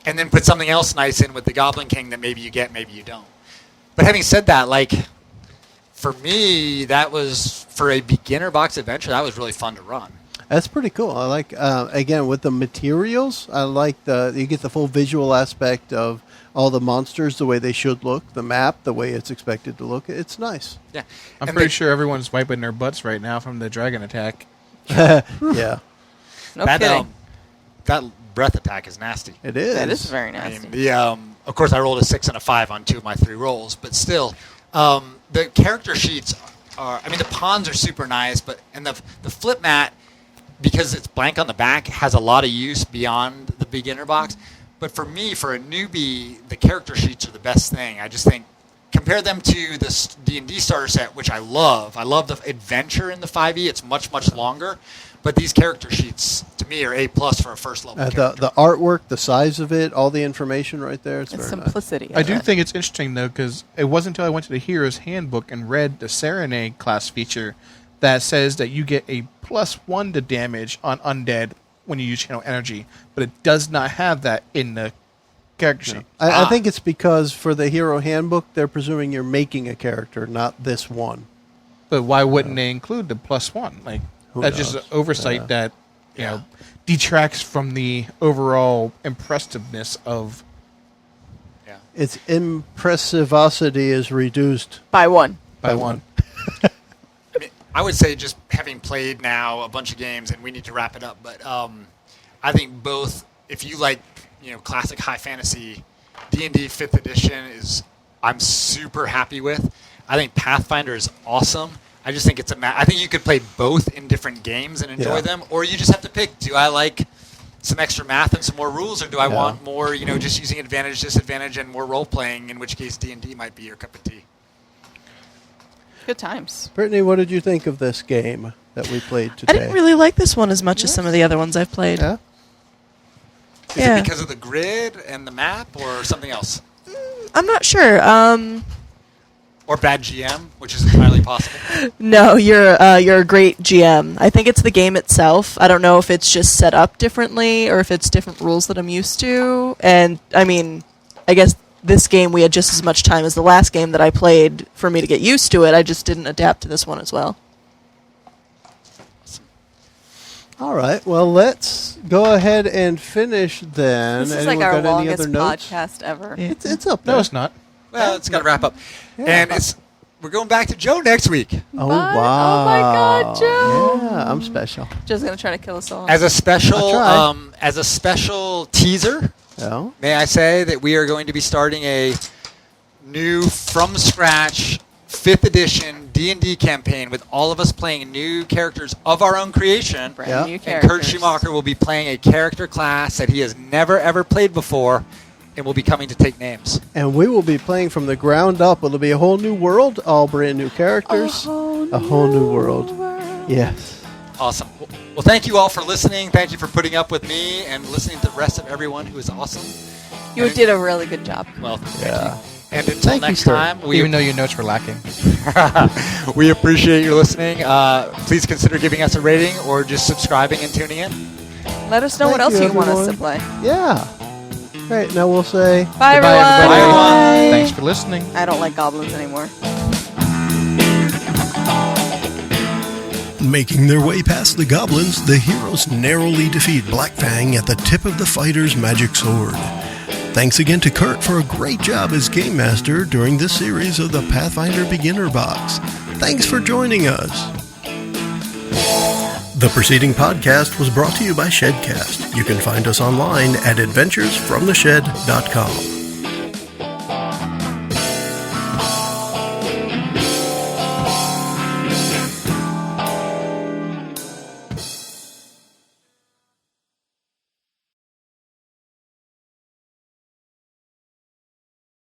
and then put something else nice in with the Goblin King that maybe you get, maybe you don't. But having said that, for me, that was, for a beginner box adventure, that was really fun to run. That's pretty cool. I like, again, with the materials, I like you get the full visual aspect of all the monsters, the way they should look, the map, the way it's expected to look. It's nice. Yeah. I'm pretty sure everyone's wiping their butts right now from the dragon attack. Yeah. No kidding. That breath attack is nasty. It is. That is very nasty. Of course, I rolled a 6 and a 5 on 2 of my 3 rolls, but still, the character sheets are. The pawns are super nice, and the flip mat, because it's blank on the back, has a lot of use beyond the beginner box. But for me, for a newbie, the character sheets are the best thing. I just think compare them to the D&D starter set, which I love. I love the adventure in the 5e. It's much, much longer. But these character sheets, to me, are A+ for a first level character. The artwork, the size of it, all the information right there. It's very simplicity. Nice. I do think it's interesting, though, because it wasn't until I went to the Hero's Handbook and read the Serenade class feature that says that you get a +1 to damage on undead when you use channel energy, but it does not have that in the character sheet. I think it's because for the hero handbook, they're presuming you're making a character, not this one. But why wouldn't they include the +1? Like Who that's knows? just an oversight that detracts from the overall impressiveness of. Yeah. Its impressivity is reduced By one. By one. I mean, I would say just having played now a bunch of games, and we need to wrap it up, but I think both, if you like, classic high fantasy, D&D 5th edition I'm super happy with. I think Pathfinder is awesome. I just think I think you could play both in different games and enjoy them, or you just have to pick, do I like some extra math and some more rules, or do I want more, just using advantage, disadvantage, and more role-playing, in which case D&D might be your cup of tea. Good times. Brittany, what did you think of this game that we played today? I didn't really like this one as much as some of the other ones I've played. Yeah? Is it because of the grid and the map, or something else? I'm not sure. Or bad GM, which is entirely possible. No, you're a great GM. I think it's the game itself. I don't know if it's just set up differently or if it's different rules that I'm used to. And I mean, I guess this game we had just as much time as the last game that I played for me to get used to it. I just didn't adapt to this one as well. All right. Well, let's go ahead and finish then. This is Anyone like our got any other longest notes? podcast ever. It's up there. No, it's not. Well, it's got to wrap up. And we're going back to Joe next week. Oh, What? wow. Oh my God, Joe! Yeah, I'm special. Joe's gonna try to kill us all. As a I'll special teaser, Oh. may I say that we are going to be starting a new from scratch 5th edition D&D campaign with all of us playing new characters of our own creation. Brand Yeah. new And characters. Kurt Schumacher will be playing a character class that he has never ever played before, and will be coming to take names. And we will be playing from the ground up. It'll be a whole new world, all brand new characters. A whole new world. Yes. Awesome. Well, thank you all for listening. Thank you for putting up with me and listening to the rest of everyone who is awesome. You did a really good job. Well, thank Yeah. you. And until Thank you, next sir. time, Even though your notes were lacking. we appreciate your listening. Please consider giving us a rating or just subscribing and tuning in. Let us know what Thank else you, you want us to everyone. play. Yeah. Great. Now we'll say... Bye, Goodbye, everyone. everybody. Thanks for listening. I don't like goblins anymore. Making their way past the goblins, the heroes narrowly defeat Blackfang at the tip of the fighter's magic sword. Thanks again to Kurt for a great job as Game Master during this series of the Pathfinder Beginner Box. Thanks for joining us. The preceding podcast was brought to you by Shedcast. You can find us online at adventuresfromtheshed.com.